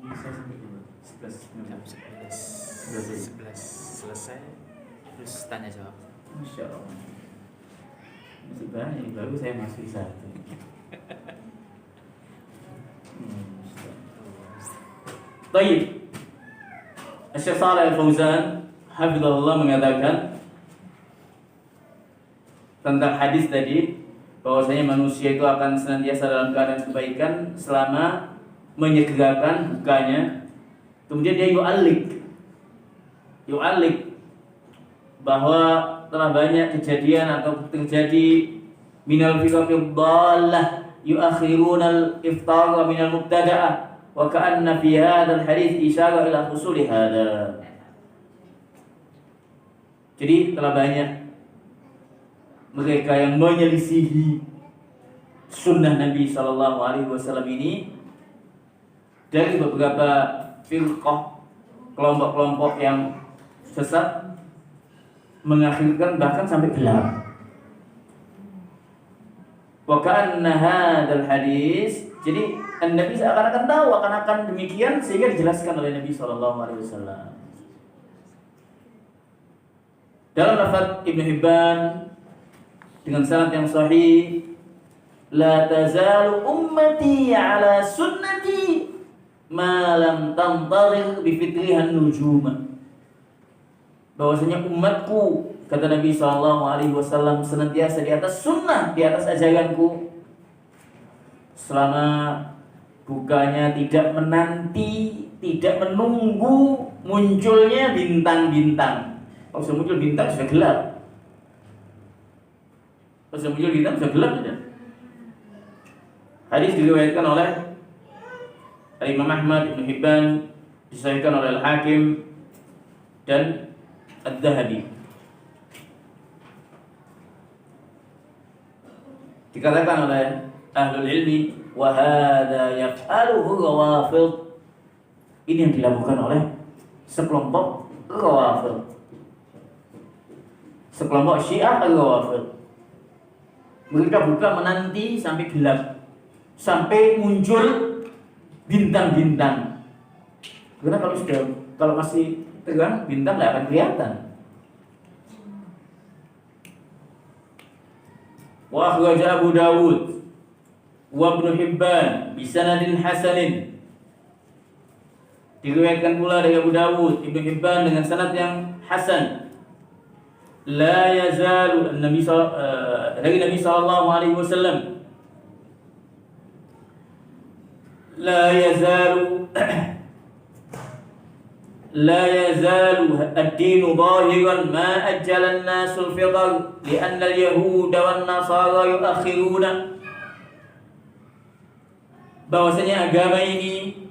Bisa sampai 11 selesai terus tanya jawab. Masya Allah. Masih banyak, baru saya masuk 1. Baik. Syekh Shalih Al-Fauzan hafizahullah mengatakan tentang hadis tadi, bahwasanya manusia itu akan senantiasa dalam keadaan kebaikan selama menyegerakan bukanya. Kemudian dia yu'alik bahwa telah banyak kejadian atau terjadi minal firaqid dhallah yuakhiruna al-iftar minal mubtada'ah wa ka'anna fi hadzal hadits isyarah ila husuli hadza. Jadi telah banyak mereka yang menyelisihi sunnah Nabi Sallallahu Alaihi Wasallam ini dari beberapa firqah, kelompok-kelompok yang sesat, mengakhirkan bahkan sampai gelap. Wa ka'anna hadzal hadis, jadi Nabi seakan-akan tahu akan demikian sehingga dijelaskan oleh Nabi Sallallahu Alaihi Wasallam. Dalam lafaz Ibnu Hibban dengan sanad yang sahih, la tazalu ummati ala sunnati ma lam tantarir bi fitrihan nujuma. Bahwasanya umatku, kata Nabi SAW, senantiasa di atas sunnah, di atas ajaranku, selama bukanya tidak menanti, tidak menunggu munculnya bintang-bintang. Kalau sudah muncul bintang sudah gelap. Kalau sudah muncul bintang sudah gelap sudah. Hadis diriwayatkan oleh Imam Ahmad, Ibnu Hibban, disahihkan oleh Al-Hakim dan Adz-Dzahabi. Dikatakan oleh ahlul ilmi, wa hadza yaf'aluhu rawafid. Ini yang dilakukan oleh sekelompok rawafid, sekelompok Syiah al-Rawafid. Mereka buka menanti sampai gelap, sampai muncul bintang-bintang. Karena kalau masih terang, bintang nggak akan kelihatan. Wa akhraja Abu Dawud wa Ibnu Hibban bi sanadin hasanin. Diriwayatkan pula dari Abu Dawud, Ibnu Hibban dengan sanad yang hasan. La yazalu Nabi sallallahu alaihi wasallam la yazalu ad-din zahiran ma ajjala an-nas al-fitr li'anna al-yahud wan-nasara yu'akhiruna. Bahwasanya agama ini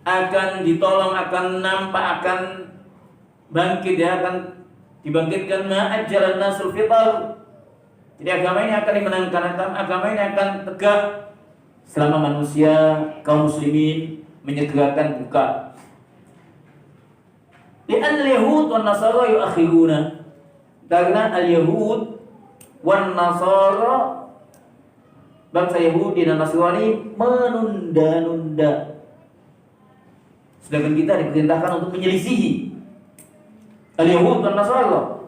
akan ditolong, akan nampak, akan bangkit, akan dibangkitkan ma'ajjalan nasul fitar. Jadi agama ini akan dimenangkan, agama ini akan tegak selama manusia, kaum muslimin menyegerakan buka. Li'an al-yahud wan nasara yu'akhiruna. Karena al-yahud wan nasara, bangsa Yahudi dan Nasrani, menunda-nunda. Sedangkan kita diperintahkan untuk menyelisihi al-yahud dan nasara.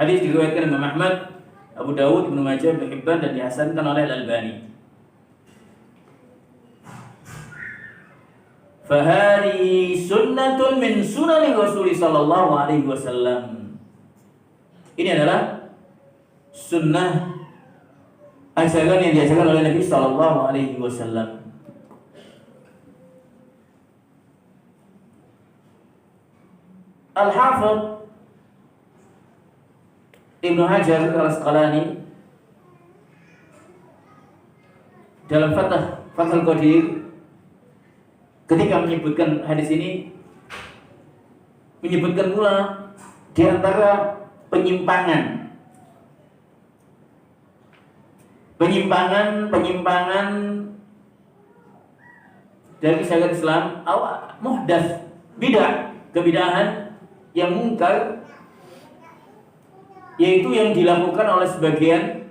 Hadis diriwayatkan Imam Ahmad, Abu Dawud, Ibnu Majah, Ibnu Hibban dan dihasankan oleh Al-Albani. Fahari sunnatun min sunani Rasul sallallahu alaihi wasallam. Ini adalah sunnah ajaran yang diajarkan oleh Nabi sallallahu alaihi wasallam. Al-Hafidh Ibnu Hajar Al-Asqalani dalam Fathul Qadir ketika menyebutkan hadis ini menyebutkan pula di antara penyimpangan dari syariat Islam, muhdats, bid'ah, kebidahan yang mungkar, yaitu yang dilakukan oleh sebagian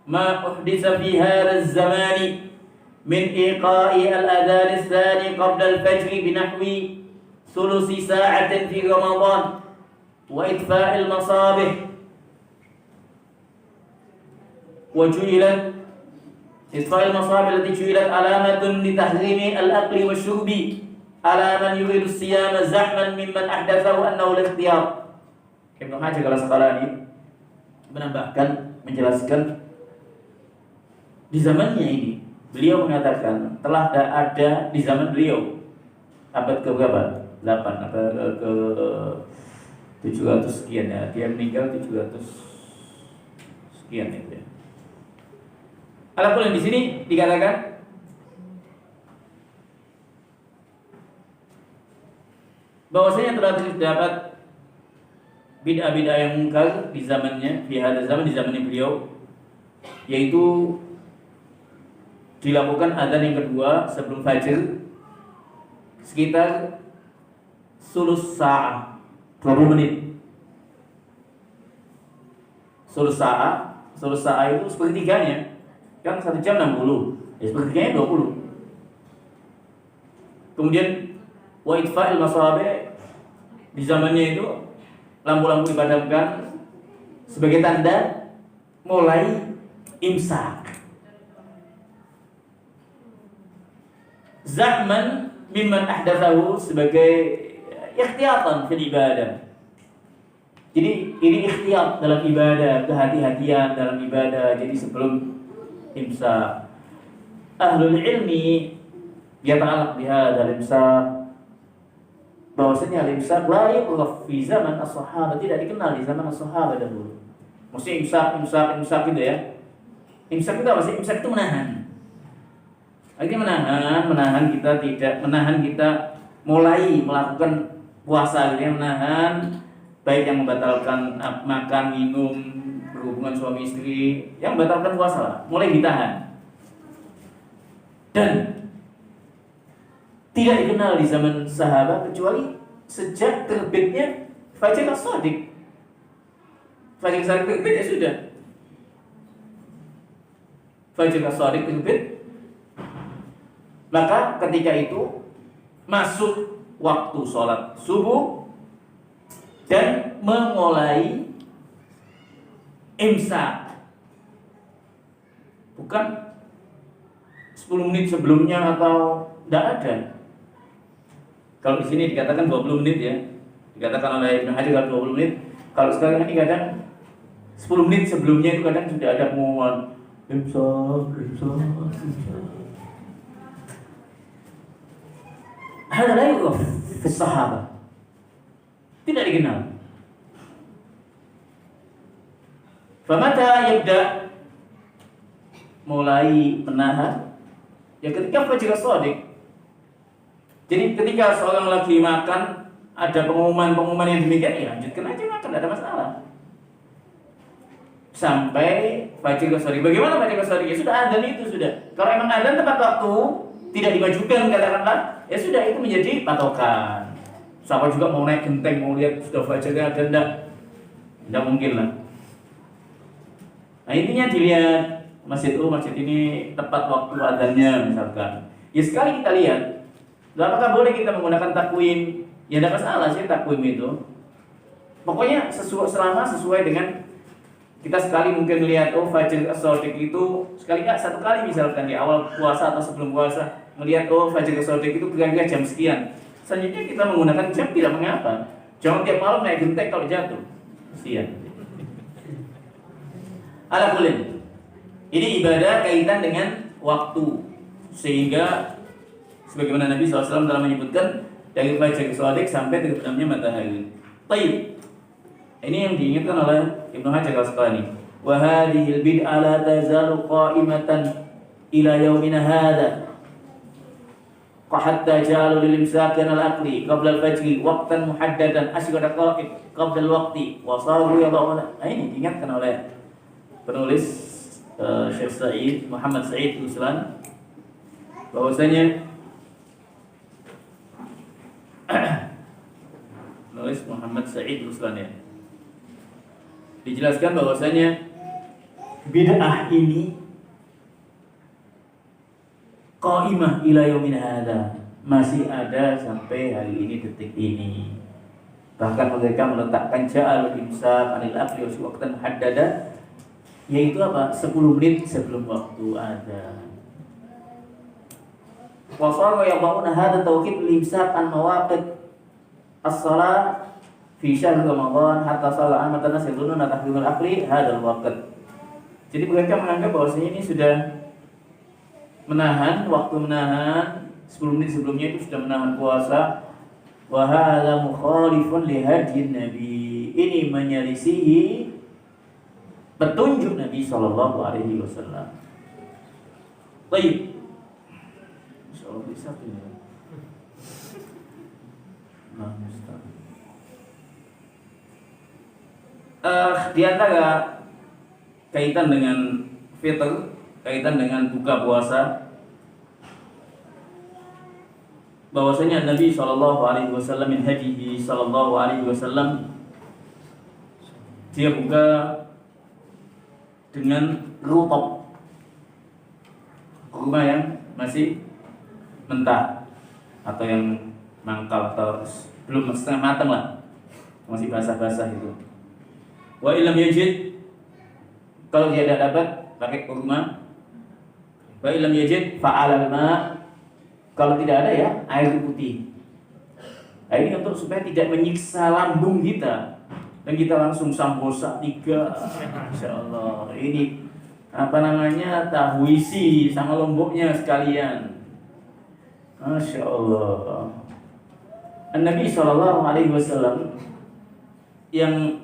ma uhditsa fi hadzal zamani min iqa'i al-adhan ats-tsani qabla al-fajr bi nahwi thuluthi sa'atin fi Ramadan wa itfa'il masabih wa ju'ilat itfa'il masabih allati ju'ilat alamatun li tahrimi al-aqli wasyurbi ala man yuridu as-siyama zahman mimman ahdatsahu annahu al-ikhtiyar. Ibnu Hajar Al-Asqalani menjelaskan di zamannya ini, beliau mengatakan telah ada di zaman beliau abad ke berapa? 8 atau ke 700 sekian ya. Dia meninggal 700 sekian itu ya. Adapun di sini dikatakan bahwasanya telah terdapat bid'ah-bid'ah yang mungkar di zamannya, di zamannya beliau, yaitu dilakukan adzan yang kedua sebelum fajr sekitar sulus sa'ah, 20 menit. Sulus sa'ah itu sepertiganya, kan 1 jam 60, ya sepertiganya 20. Kemudian wa itfa'il masabih, di zamannya itu lampu-lampu dipadamkan sebagai tanda mulai imsak. Zahman mimman ahdatsahu, sebagai ikhtiyatan fil ibadah. Jadi ini ikhtiyat dalam ibadah, kehati-hatian dalam ibadah. Jadi sebelum imsak, ahlul ilmi yata'allaq bihadzal imsak, bahwasanya al-imsak la yu'raf fi zaman as-sahabah, tidak dikenal di zaman as-sahabah dahulu. Maksudnya imsak gitu ya. Imsak itu apa sih? Imsak itu menahan. Akhirnya menahan kita mulai melakukan puasa, gitu ya, menahan baik yang membatalkan makan, minum, berhubungan suami istri, yang membatalkan puasa lah, mulai ditahan. Dan tidak dikenal di zaman sahabat kecuali sejak terbitnya Fajr as-Shadiq. Fajr as-Shadiq terbit ya sudah. Fajr as-Shadiq terbit, maka ketika itu masuk waktu sholat subuh dan memulai imsak. Bukan 10 menit sebelumnya atau tidak ada. Kalau di sini dikatakan 20 menit ya. Dikatakan oleh Ibnu Hajar 20 menit. Kalau sekarang ini kadang 10 menit sebelumnya itu kadang sudah ada pengumuman imsak. Hal lain fi sahabat. Tidak dikenal. Famata yabda, mulai menahan ya ketika Fajr as-Shadiq. Jadi ketika seorang lagi makan ada pengumuman yang demikian, ya lanjutkan aja makan, tidak ada masalah. Sampai Fajr as-Shadiq. Bagaimana Fajr as-Shadiq? Ya sudah, adzan itu sudah. Kalau emang adzan tepat waktu, tidak dimajukan katakanlah, ya sudah, itu menjadi patokan. Siapa juga mau naik genteng, mau lihat sudah Fajrnya ada tidak mungkin lah. Nah intinya dilihat masjid ini tepat waktu adzannya misalkan. Ya sekali kita lihat, apakah boleh kita menggunakan takwim? Ya tidak masalah sih takwim itu. Pokoknya selama sesuai dengan kita sekali mungkin lihat Fajr as-Shadiq itu satu kali misalkan di awal puasa atau sebelum puasa melihat Fajr as-Shadiq itu kira-kira jam sekian. Selanjutnya kita menggunakan jam tidak mengapa. Jangan tiap malam naik genteng kalau jatuh. Kasihan. Ala kullin. Ini ibadah kaitan dengan waktu. Sehingga sebagaimana Nabi SAW telah menyebutkan dari Fajr as-Shadiq sampai terbenamnya matahari. Baik. Ini yang diingatkan oleh Ibnu Hajar al-Asqalani. Wa hadhil bid'ah la tazalu qa'imatan ila yaumina hadha. Hatta ja'alu lil imsakin al-aqli qabla al-fajr waqtan muhaddadan 10 daqaiq qabla al-waqti wa saru yad'una. Ini diingatkan oleh penulis Syekh Sa'id Muhammad Sa'id Ruslan bahwasanya penulis Muhammad Sa'id Ruslan ya, dijelaskan bahwasanya bid'ah ini qaimah ila yaumin hadza, masih ada sampai hari ini, detik ini. Bahkan mereka meletakkan ja'al imsak anil aqli wa waqtan muhaddada, yaitu apa? 10 menit sebelum waktu adzan. Wa saru yad'una hadza tawqit al-imsak an mawaqit as-shalah fi syahr Ramadan hatta salat amatan nas yadununa tahdhimul aqli hadzal waqt. Jadi mereka menganggap bahwasanya ini sudah menahan 10 menit sebelumnya itu sudah menahan puasa. Wa hadza mukhalifun li hadyin Nabi. Ini menyelisihi petunjuk Nabi sallallahu alaihi wasallam. Baik. Insyaallah bisa ini. Nah, di antara kaitan dengan fitr, kaitan dengan buka puasa, bahwasanya Nabi sallallahu alaihi wasallam min hadihi sallallahu alaihi wasallam, dia buka dengan rutab, kurma yang masih mentah atau yang mangkal atau belum setengah matang lah, masih basah-basah itu. Wa illam yajid, kalau dia tidak dapat pakai kurma. Wa illam yajid fa'alal ma, kalau tidak ada ya air putih. Nah, ini untuk supaya tidak menyiksa lambung kita dan kita langsung sambosa 3. Insyaallah. Ini tahu isi sama lomboknya sekalian. Masya Allah. Nabi SAW yang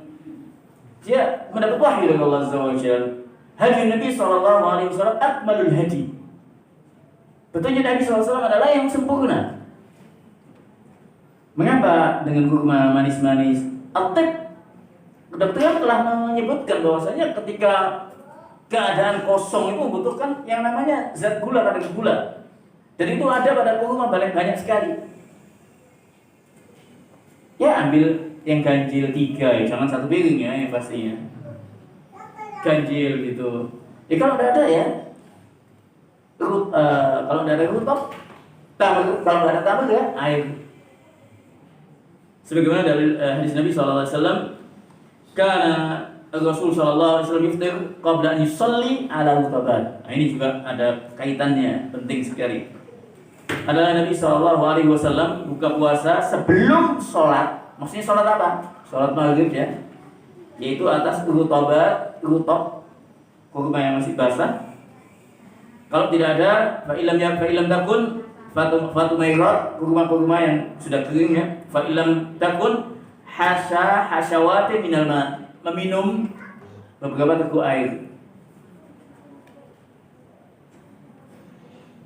Dia mendapat wahyu dari Allah Azza wa Jalla. Hadi Nabi sallallahu alaihi wasallam akmalul hadi. Betulnya Nabi sallallahu alaihi wasallam adalah yang sempurna. Mengapa dengan kurma manis-manis? At-tib, kedokteran telah menyebutkan bahwasanya ketika keadaan kosong itu membutuhkan yang namanya zat gula, kadar gula. Dan itu ada pada kurma banyak sekali. Ya ambil yang ganjil 3 ya, jangan 1 piring ya yang pastinya. Ganjil gitu. Ya kalau tidak ada ya, kalau tidak ada rutop, kalau tidak ada tamar ya air. Sebagaimana dari hadis Nabi SAW, karena Rasul SAW yuftir qabla an yusalli ala rutabat. Nah, ini juga ada kaitannya, penting sekali. Adalah Nabi SAW buka puasa sebelum sholat. Maksudnya sholat apa? Sholat maghrib ya, yaitu atas rutabat, rutop, kurma yang masih basah. Kalau tidak ada, fa'ilam takun Fatu Mairat, kurma-kurma yang sudah kering ya. Fa'ilam takun hasyawati minal ma, meminum beberapa teguk air.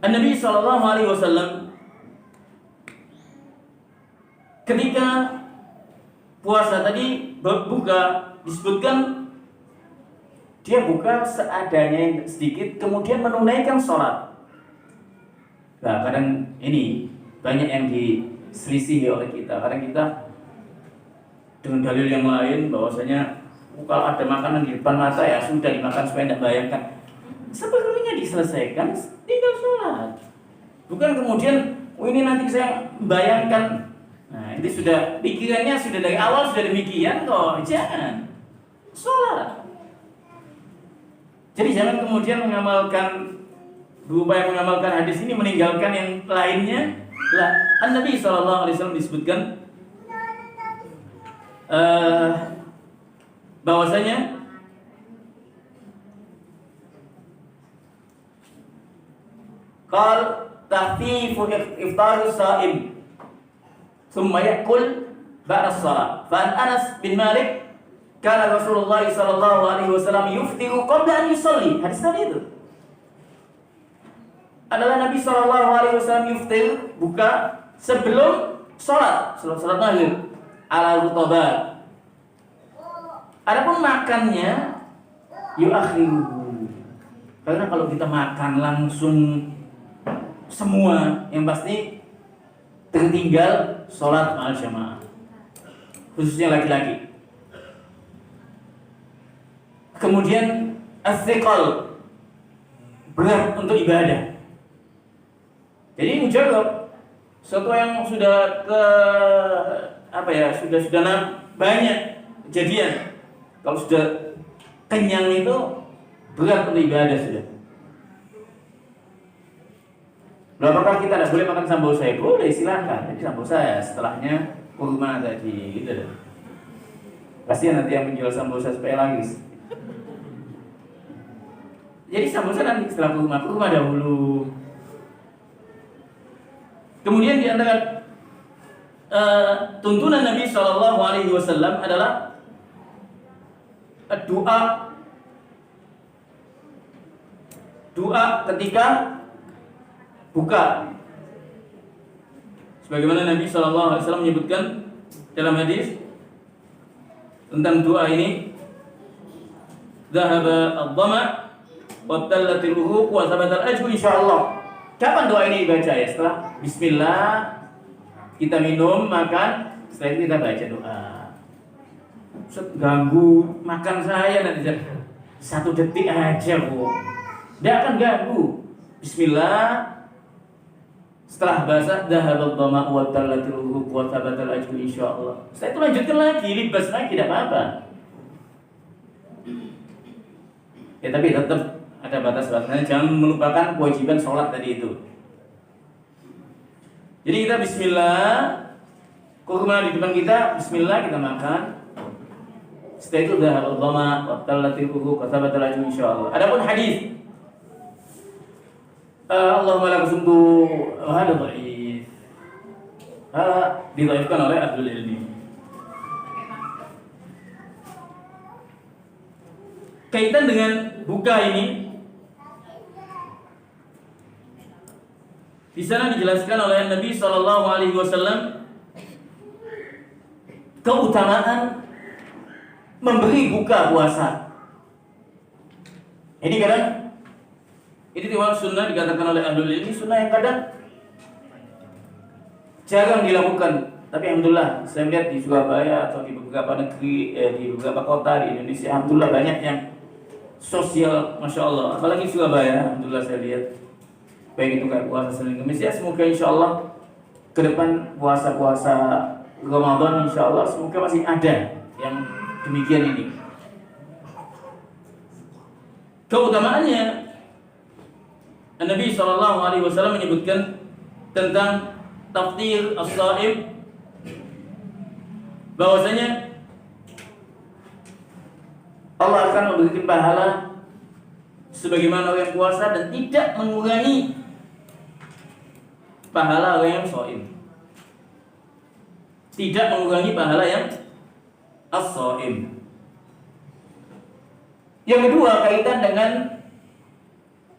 Nabi SAW ketika puasa tadi berbuka, disebutkan dia buka seadanya yang sedikit, kemudian menunaikan sholat. Nah, kadang ini banyak yang diselisihi oleh kita. Kadang kita dengan dalil yang lain bahwasanya kalau ada makanan di depan mata ya sudah dimakan supaya tidak bayangkan. Sebelumnya diselesaikan, tinggal sholat. Bukan kemudian ini nanti saya bayangkan. Nah, itu sudah pikirannya sudah dari awal sudah demikian kok. Jangan sholat. Jadi jangan kemudian berupaya mengamalkan hadis ini meninggalkan yang lainnya. Lah, Nabi SAW disebutkan bahwasanya qal tahfifu iftarus shaim thumma ya'kul ba'da shalah. Fa Anas bin Malik kana Rasulullah sallallahu alaihi wasallam yuftiru qabla an yusalli. Hadis tadi itu adalah Nabi SAW yuftir, buka sebelum sholat maghrib ala rutabat. Adapun makannya yuakhiruhu, karena kalau kita makan langsung semua yang pasti tertinggal sholat ma'al jamaah, khususnya laki-laki. Kemudian as-siqal, berat untuk ibadah. Jadi mujarab, sesuatu yang sudah sudah banyak kejadian. Kalau sudah kenyang itu berat untuk ibadah sudah. Apakah kita tidak boleh makan sambosa? Boleh, silakan. Jadi sambosa ya setelahnya kurma tadi gitu. Kasihan nanti yang menjual sambosa supaya laris. Jadi sambosa nanti setelah kurma dahulu. Kemudian di antara tuntunan Nabi SAW adalah doa ketika buka. Sebagaimana Nabi SAW menyebutkan dalam hadis tentang doa ini, Dhahaba ad-dhama wa tallatil uruq wa thabatal ajru insyaallah. Kapan doa ini dibaca ya? Setelah bismillah kita minum, makan, setelah itu kita baca doa. Ganggu makan saya nanti 1 detik aja kok. Tidak akan ganggu. Bismillah. Setelah basah, dhahabad dhama'u wa tallatil uruq wa thabatal ajru insyaallah. Setelah itu lanjutkan lagi, libas lagi, tidak apa-apa. Ya tapi tetap ada batas-batasnya, jangan melupakan kewajiban sholat tadi itu. Jadi kita bismillah, kurma di depan kita, bismillah kita makan. Setelah itu dhahabad dhama' wa tallatil uruq wa thabatal ajru insyaallah. Adapun hadis Allahumma la kusumtu hada dhaif, didhaifkan oleh Abdul Ilmi. kaitan dengan buka ini, di sana dijelaskan oleh Nabi Shallallahu Alaihi Wasallam keutamaan memberi buka puasa. Ini kadang ini riwayat sunnah dikatakan oleh ahlul ilmi, sunnah yang kadang jarang dilakukan. Tapi alhamdulillah saya melihat di Surabaya atau di beberapa negeri, di beberapa kota di Indonesia, alhamdulillah banyak yang sosial, masya Allah. Apalagi Surabaya, alhamdulillah saya lihat baik itu kayak puasa Senin Kamis ya. Semoga insya Allah ke depan puasa-puasa Ramadan insya Allah semoga masih ada yang demikian ini. Keutamaannya, Nabi SAW menyebutkan tentang taftir as-shaim, bahwasanya Allah akan memberikan pahala sebagaimana orang yang puasa dan tidak mengurangi pahala orang yang shaim. Tidak mengurangi pahala yang as-shaim. Yang kedua kaitan dengan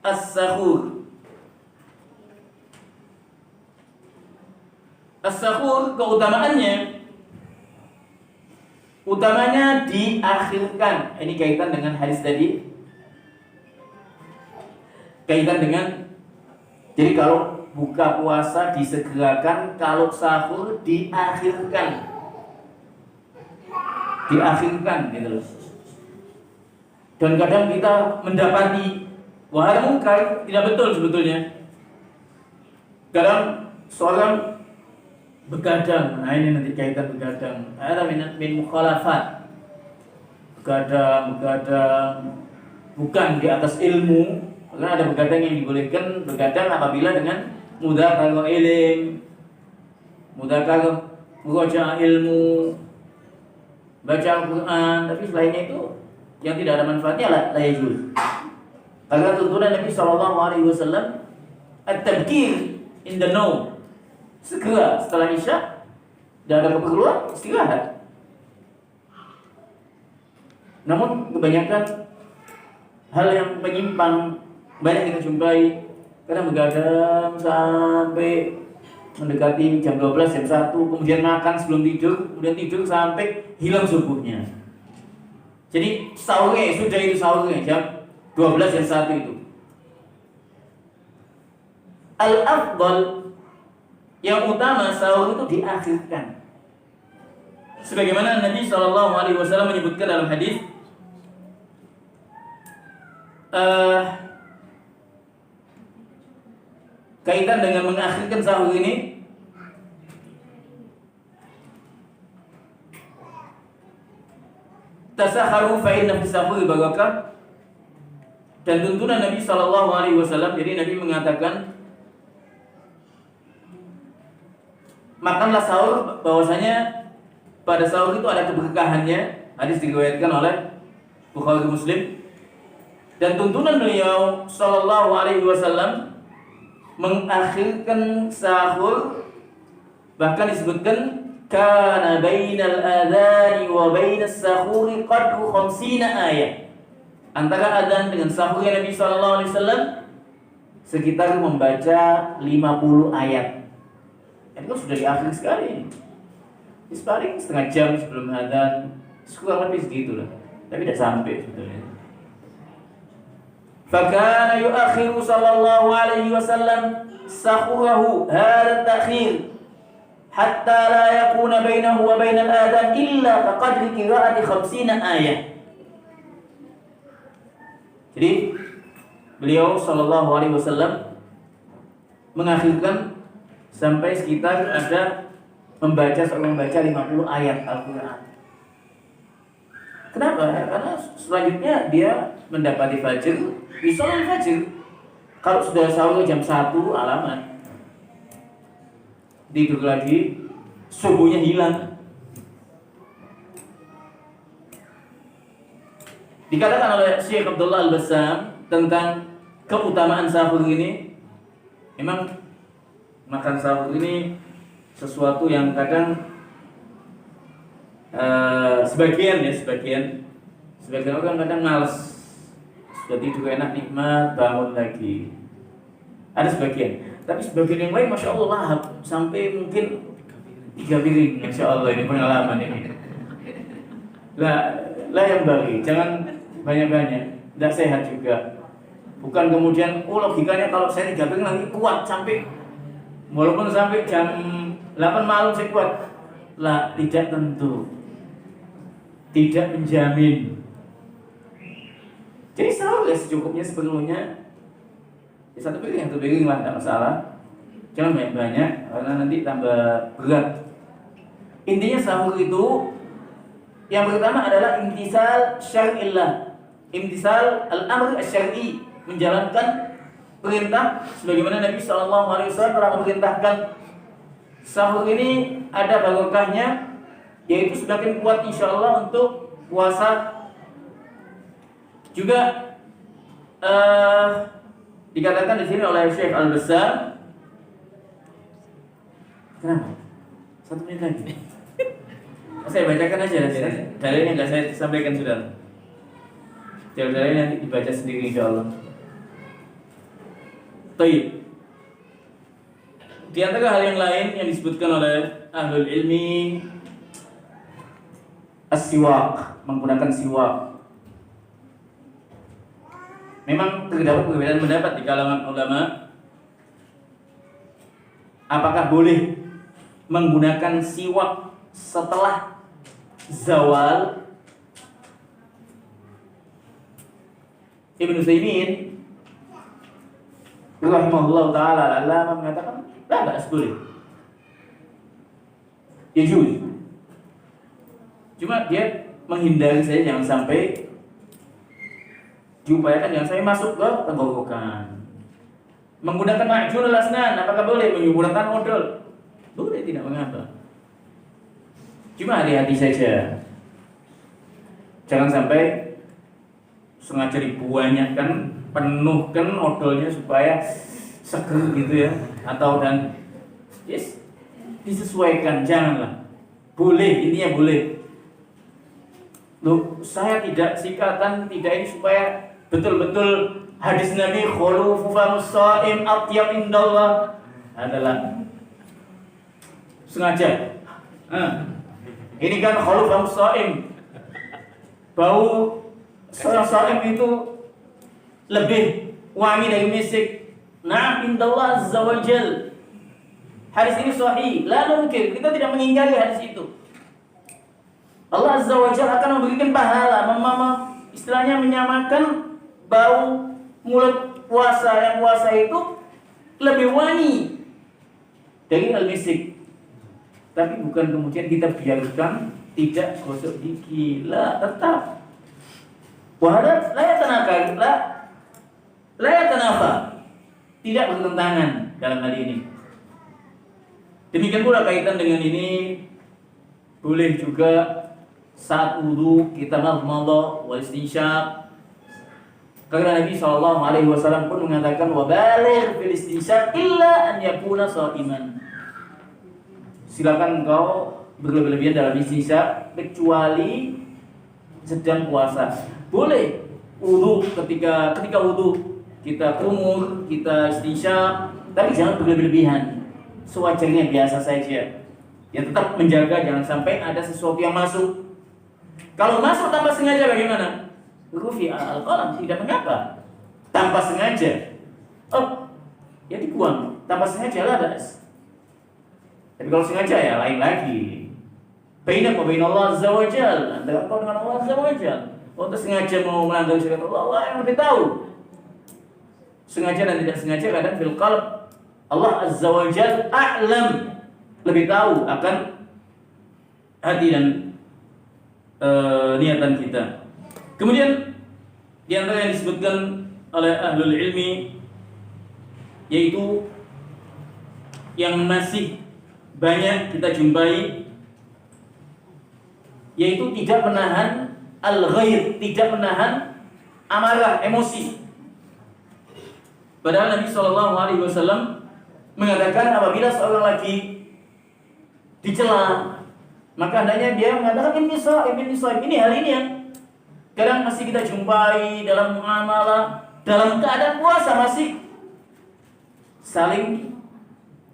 as-sahur. As-sahur keutamaannya, utamanya diakhirkan. Ini kaitan dengan hadis tadi. Kaitan dengan, jadi kalau buka puasa disegerakan, kalau sahur diakhirkan. Diakhirkan gitu loh. Dan kadang kita mendapati wahai mungkar, tidak betul sebetulnya. Kadang seorang begadang, nah ini nanti kaitan begadang. Ada min mukhalafat. Begadang bukan di atas ilmu. Karena ada begadang yang dibolehkan, begadang apabila dengan mudzakarah ilm, mudzakarah murajaah ilmu, baca Al-Quran. Tapi selainnya itu yang tidak ada manfaatnya la yajuz. Karena tuntunan Nabi SAW at-tabkir in the know, segera setelah isya, tidak ada keperluan, istirahat. Namun kebanyakan hal yang menyimpang banyak kita jumpai. Kadang begadang sampai mendekati jam 12, jam 1, kemudian makan sebelum tidur, kemudian tidur sampai hilang subuhnya. Jadi sahurnya sudah itu sahurnya jam 12, jam 1 itu. Al-afdal, yang utama sahur itu diakhirkan. Sebagaimana Nabi SAW menyebutkan dalam hadis, kaitan dengan mengakhirkan sahur ini, tasahharu fa inna fi sahuri barakah. Dan tuntunan Nabi SAW, jadi Nabi mengatakan makanlah sahur, bahwasanya pada sahur itu ada keberkahannya. Hadis diriwayatkan oleh Bukhari Muslim. Dan tuntunan beliau SAW mengakhirkan sahur, bahkan disebutkan kana bainal adzani wa bainas sahuri qadru 50 ayat. Antara adzan dengan sahur Nabi sallallahu alaihi wasallam sekitar membaca 50 ayat. Itu sudah di akhir sekali. Paling setengah jam sebelum adzan, kurang lebih segitu lah. Tapi tidak sampai sebetulnya. Fakana yuakhiru sallallahu alaihi wasallam sahurahu hadha ta'khir hatta la yakuna bainahu wa bainal adhan illa kaqadri qira'ati 50 ayat. Jadi beliau sallallahu alaihi wasallam mengakhirkan sampai sekitar ada seorang membaca 50 ayat Al-Qur'an. Kenapa? Karena selanjutnya dia mendapati fajr, sholat fajr. Kalau sudah sahur jam 1, alamat. Tidur lagi, subuhnya hilang. Dikatakan oleh Syekh Abdullah Al-Bassam tentang keutamaan sahur ini, memang makan sahur ini sesuatu yang kadang sebagian orang kadang malas sudah tidur enak nikmat, bangun lagi. Ada sebagian, tapi sebagian yang lain masya Allah lahap sampai mungkin 3 piring, masya Allah ini pengalaman ini. Lah yang bagi, jangan banyak-banyak, tidak sehat juga. Bukan kemudian, logikanya kalau saya 3 piring nanti kuat sampai, walaupun sampai jam 8 malam saya kuat. Lah, tidak tentu, tidak menjamin. Jadi sahur ya secukupnya sepenuhnya. Ya, 1 piring, 1 piring lah, tidak masalah. Jangan banyak-banyak, karena nanti tambah berat. Intinya sahur itu yang pertama adalah imtisal syar'illah, imtisal al-amr asy-syar'i, menjalankan perintah sebagaimana Nabi SAW telah memerintahkan. Sahur ini ada barokahnya, yaitu semakin kuat insyaallah untuk puasa. Juga dikatakan di sini oleh Syekh Al-Bassam. Kenapa? 1 menit lagi. Saya bacakan aja dalilnya, nggak saya sampaikan sudah. Dalilnya nanti dibaca sendiri insyaallah. Baik. Di antara hal yang lain yang disebutkan oleh ahlul ilmi, as-siwak, menggunakan siwak. Memang terdapat perbedaan pendapat di kalangan ulama apakah boleh menggunakan siwak setelah zawal. Ibnu Utsaimin rahimahullah taala mengatakan la ba'as, boleh. Ya juz. Cuma dia menghindari saya jangan sampai diupayakan jangan saya masuk ke tenggorokan. Menggunakan ma'junul asnan, apakah boleh? Menggunakan odol? Boleh, tidak mengapa. Cuma hati-hati saja. Jangan sampai sengaja dibanyakkan, penuhkan odolnya supaya seger gitu ya, atau dan disesuaikan, janganlah. Boleh, intinya boleh. Loh, saya tidak sikatan, tidak ini supaya betul-betul hadis Nabi khulufu famus shaim atyab indallah adalah sengaja. Ini kan khulufu famus shaim, bau seorang shaim itu lebih wangi dari misik. Nah, indallah azza wa jal. Hadis ini sahih, la nungkir, kita tidak mengingkari hadis itu. Allah azza wa jalla akan memberikan pahala, istilahnya menyamakan bau mulut puasa, yang puasa itu lebih wangi dari al-misik. Tapi bukan kemudian kita biarkan tidak gosok gigi, lah tetap. Wahada la yatanaka, la yatanafa, tidak bertentangan dalam hal ini. Demikian pula kaitan dengan ini, boleh juga saat wudu kita madmadah wal istinsyaq. Karena Nabi SAW pun mengatakan wabaligh fil istinsyaq illa an yakuna sha'iman. Silakan engkau berlebihan dalam istinsyaq kecuali sedang puasa. Boleh wudu ketika wudu kita kumur, kita istinsyaq, tapi jangan berlebihan. Sewajarnya biasa saja. Ya tetap menjaga jangan sampai ada sesuatu yang masuk. Kalau masuk tanpa sengaja bagaimana? Rufi al-qalam, tidak mengapa. Tanpa sengaja. Ya dibuang. Tanpa sengaja lah ada. Tapi kalau sengaja ya lain lagi. Baina wa baina Allah azza wa jalla, antara kau dengan Allah azza wa jalla. Untuk sengaja mau melanggar syariat Allah yang lebih tahu. Sengaja dan tidak sengaja kadang fil qalb. Allah azza wa jalla a'lam, lebih tahu akan hati dan niatan kita. Kemudian di antara yang disebutkan oleh ahlul ilmi, yaitu yang masih banyak kita jumpai, yaitu tidak menahan al-ghair, tidak menahan amarah, emosi. Padahal Nabi SAW mengatakan apabila seorang lagi dicela, maka hendaknya dia mengatakan ini hal ini yang Kadang masih kita jumpai dalam muamalah, dalam keadaan puasa masih saling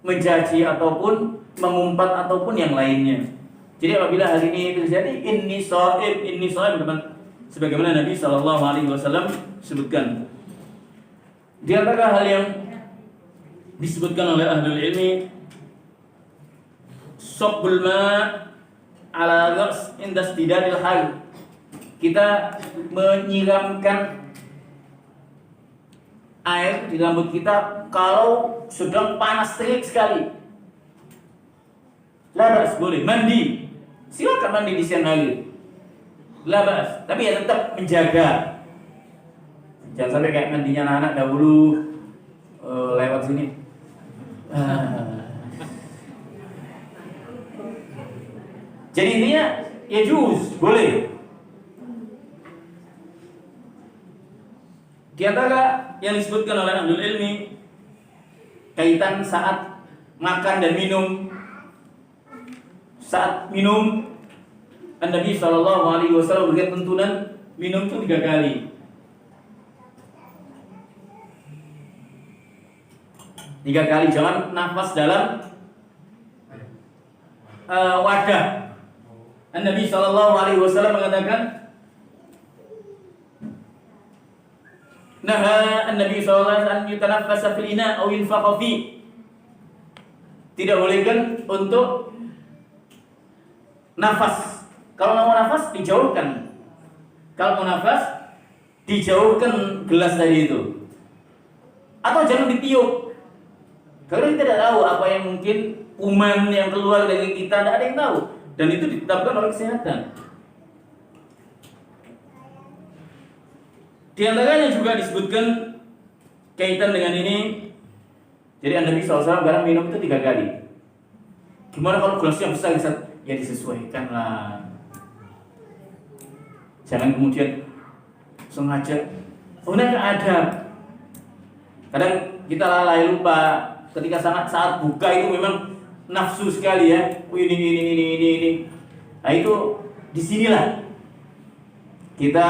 mencaci ataupun mengumpat ataupun yang lainnya. Jadi apabila hal ini terjadi, inni shaim, sebagaimana Nabi Shallallahu Alaihi Wasallam sebutkan. Di antara hal yang disebutkan oleh ahlul ilmi, sabbul ma' ala ra's inda istidadil hal. Kita menyiramkan air di rambut kita kalau sedang panas terik sekali. Labas, boleh mandi, silakan mandi di siang hari, labas, tapi ya tetap menjaga. Jangan sampai kayak mandinya anak-anak dahulu lewat sini. Jadi intinya ya juz, boleh. Di antara yang disebutkan oleh ahlul ilmi kaitan saat makan dan minum. Saat minum, Nabi Shallallahu Alaihi Wasallam berikan tuntunan minum itu 3 kali. 3 kali, jangan nafas dalam wadah. Nabi Shallallahu Alaihi Wasallam mengatakan, Naha Nabi Sallallahu Alaihi Wasallam an yutanaffasa fil ina aw yunfaqa fi. Tidak boleh kan untuk nafas. Kalau mau nafas dijauhkan. Kalau mau nafas dijauhkan gelas tadi itu. Atau jangan ditiup. Karena kita tidak tahu apa yang mungkin kuman yang keluar dari kita, tidak ada yang tahu. Dan itu ditetapkan oleh kesehatan. Di antaranya juga disebutkan kaitan dengan ini. Jadi Nabi SAW barang minum itu 3 kali. Gimana kalau gelasnya besar? Ya disesuaikan lah. Jangan kemudian sengaja. Sebenarnya ada. Kadang kita lalai lupa. Ketika saat buka itu memang nafsu sekali ya. Ini. Nah itu disinilah kita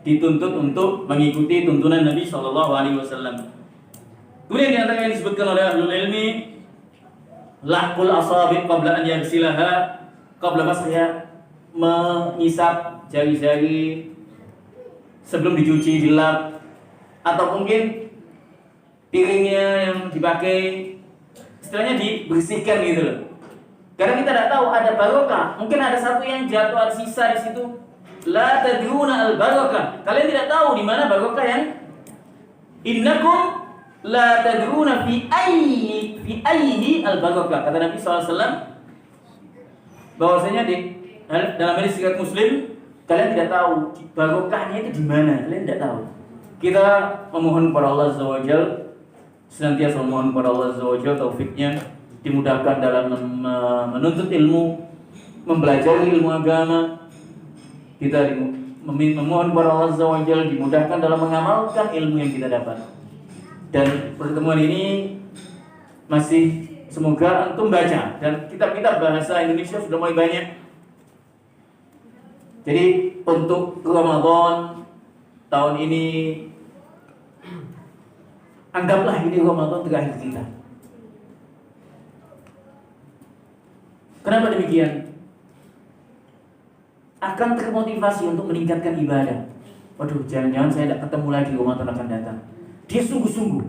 dituntut untuk mengikuti tuntunan Nabi Shallallahu Alaihi Wasallam. Kemudian di antara yang disebutkan oleh ahlul ilmi, lakul asabi' qabla an yaghsilaha, qabla mashiha, mengisap jari-jari sebelum dicuci dilap, atau mungkin piringnya yang dipakai istilahnya dibersihkan gitu loh. Karena kita tidak tahu ada barokah, mungkin ada satu yang jatuh, ada sisa di situ. La tadruna al-barakah. Kalian tidak tahu di mana barokah yang innakum la tadruna fi ayyi al-barakah. Kata Nabi SAW bahwasanya dalam hadis riwayat Muslim, kalian tidak tahu barokahnya itu di mana. Kalian tidak tahu. Kita memohon kepada Allah Azza wa Jalla, senantiasa memohon kepada Allah Azza wa Jalla taufiknya, dimudahkan dalam menuntut ilmu, mempelajari ilmu agama. Kita memohon kepada Allah Azza wa Jalla dimudahkan dalam mengamalkan ilmu yang kita dapat. Dan pertemuan ini masih semoga antum baca, dan kitab-kitab bahasa Indonesia sudah mulai banyak. Jadi untuk Ramadan tahun ini, anggaplah ini Ramadan terakhir kita. Kenapa demikian? Akan termotivasi untuk meningkatkan ibadah. Waduh, jangan-jangan saya tidak ketemu lagi Ramadan akan datang. Dia sungguh-sungguh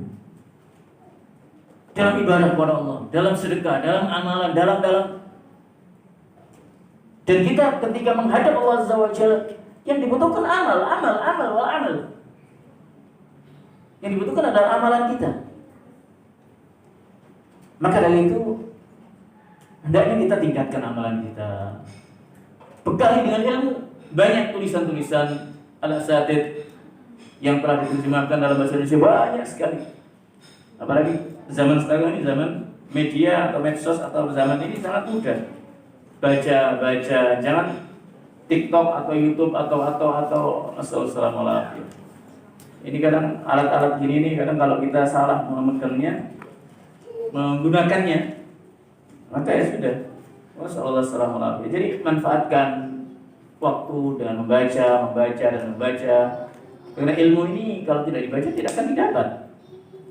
dalam ibadah kepada Allah, dalam sedekah, dalam amalan, dalam. Dan kita ketika menghadap Allah Azza wa Jalla, yang dibutuhkan amal. Yang dibutuhkan adalah amalan kita. Maka dari itu hendaknya kita tingkatkan amalan kita. Bekali dengan ilmu. Banyak tulisan-tulisan al-asatidz yang telah diterjemahkan dalam bahasa Indonesia, banyak sekali. Apalagi zaman sekarang ini, zaman media atau medsos atau zaman ini sangat mudah. Baca, jangan TikTok atau YouTube atau Assalamualaikum. Ini kadang alat-alat gini nih, kadang kalau kita salah memegangnya, menggunakannya, maka ya sudah. Wassalamualaikum. Jadi manfaatkan waktu dengan membaca dan membaca. Karena ilmu ini kalau tidak dibaca tidak akan didapat.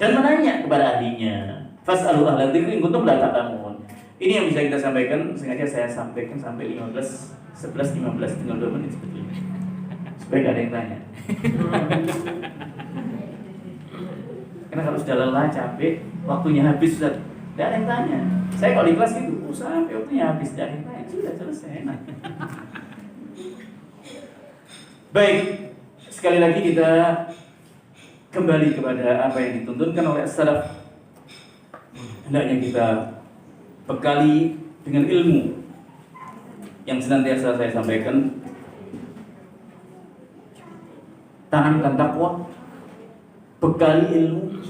Dan menanya kepada ahlinya. Fas'alu ahla dzikri in kuntum la ta'lamun. Ini yang bisa kita sampaikan, sengaja saya sampaikan sampai 11, 15 tinggal 2 menit seperti ini. Supaya gak ada yang tanya. Karena kalau sudah lelah, capek, waktunya habis, sudah tidak ada yang tanya. Saya kalau di kelas gitu, sampai waktunya habis, tidak ada yang tanya. Sudah selesai, enak. Baik, sekali lagi kita kembali kepada apa yang dituntunkan oleh salaf. Hendaknya kita bekali dengan ilmu yang senantiasa saya sampaikan. Tanamkan takwa, bekali ilmu,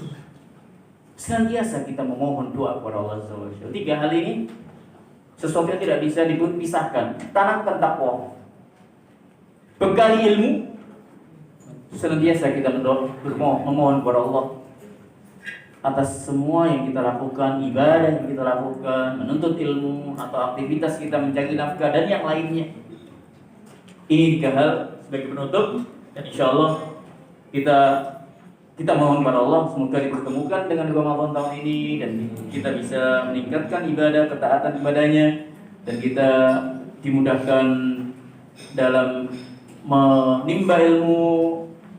senantiasa kita memohon doa kepada Allah Azza wa Jalla. 3 hal ini sesuatu yang tidak bisa dipisahkan. Tanamkan takwa, bekali ilmu, senantiasa kita memohon kepada Allah atas semua yang kita lakukan, ibadah yang kita lakukan, menuntut ilmu atau aktivitas kita mencari nafkah dan yang lainnya. Ini 3 hal sebagai penutup, dan insya Allah kita mohon kepada Allah semoga dipertemukan dengan Ramadan tahun ini dan kita bisa meningkatkan ibadah, ketaatan ibadahnya, dan kita dimudahkan dalam menimba ilmu,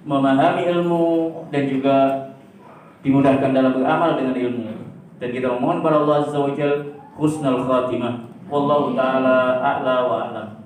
memahami ilmu, dan juga dimudahkan dalam beramal dengan ilmu. Dan kita memohon kepada Allah Azza wa Jalla husnul khatimah. Wallahu ta'ala a'la wa a'lam.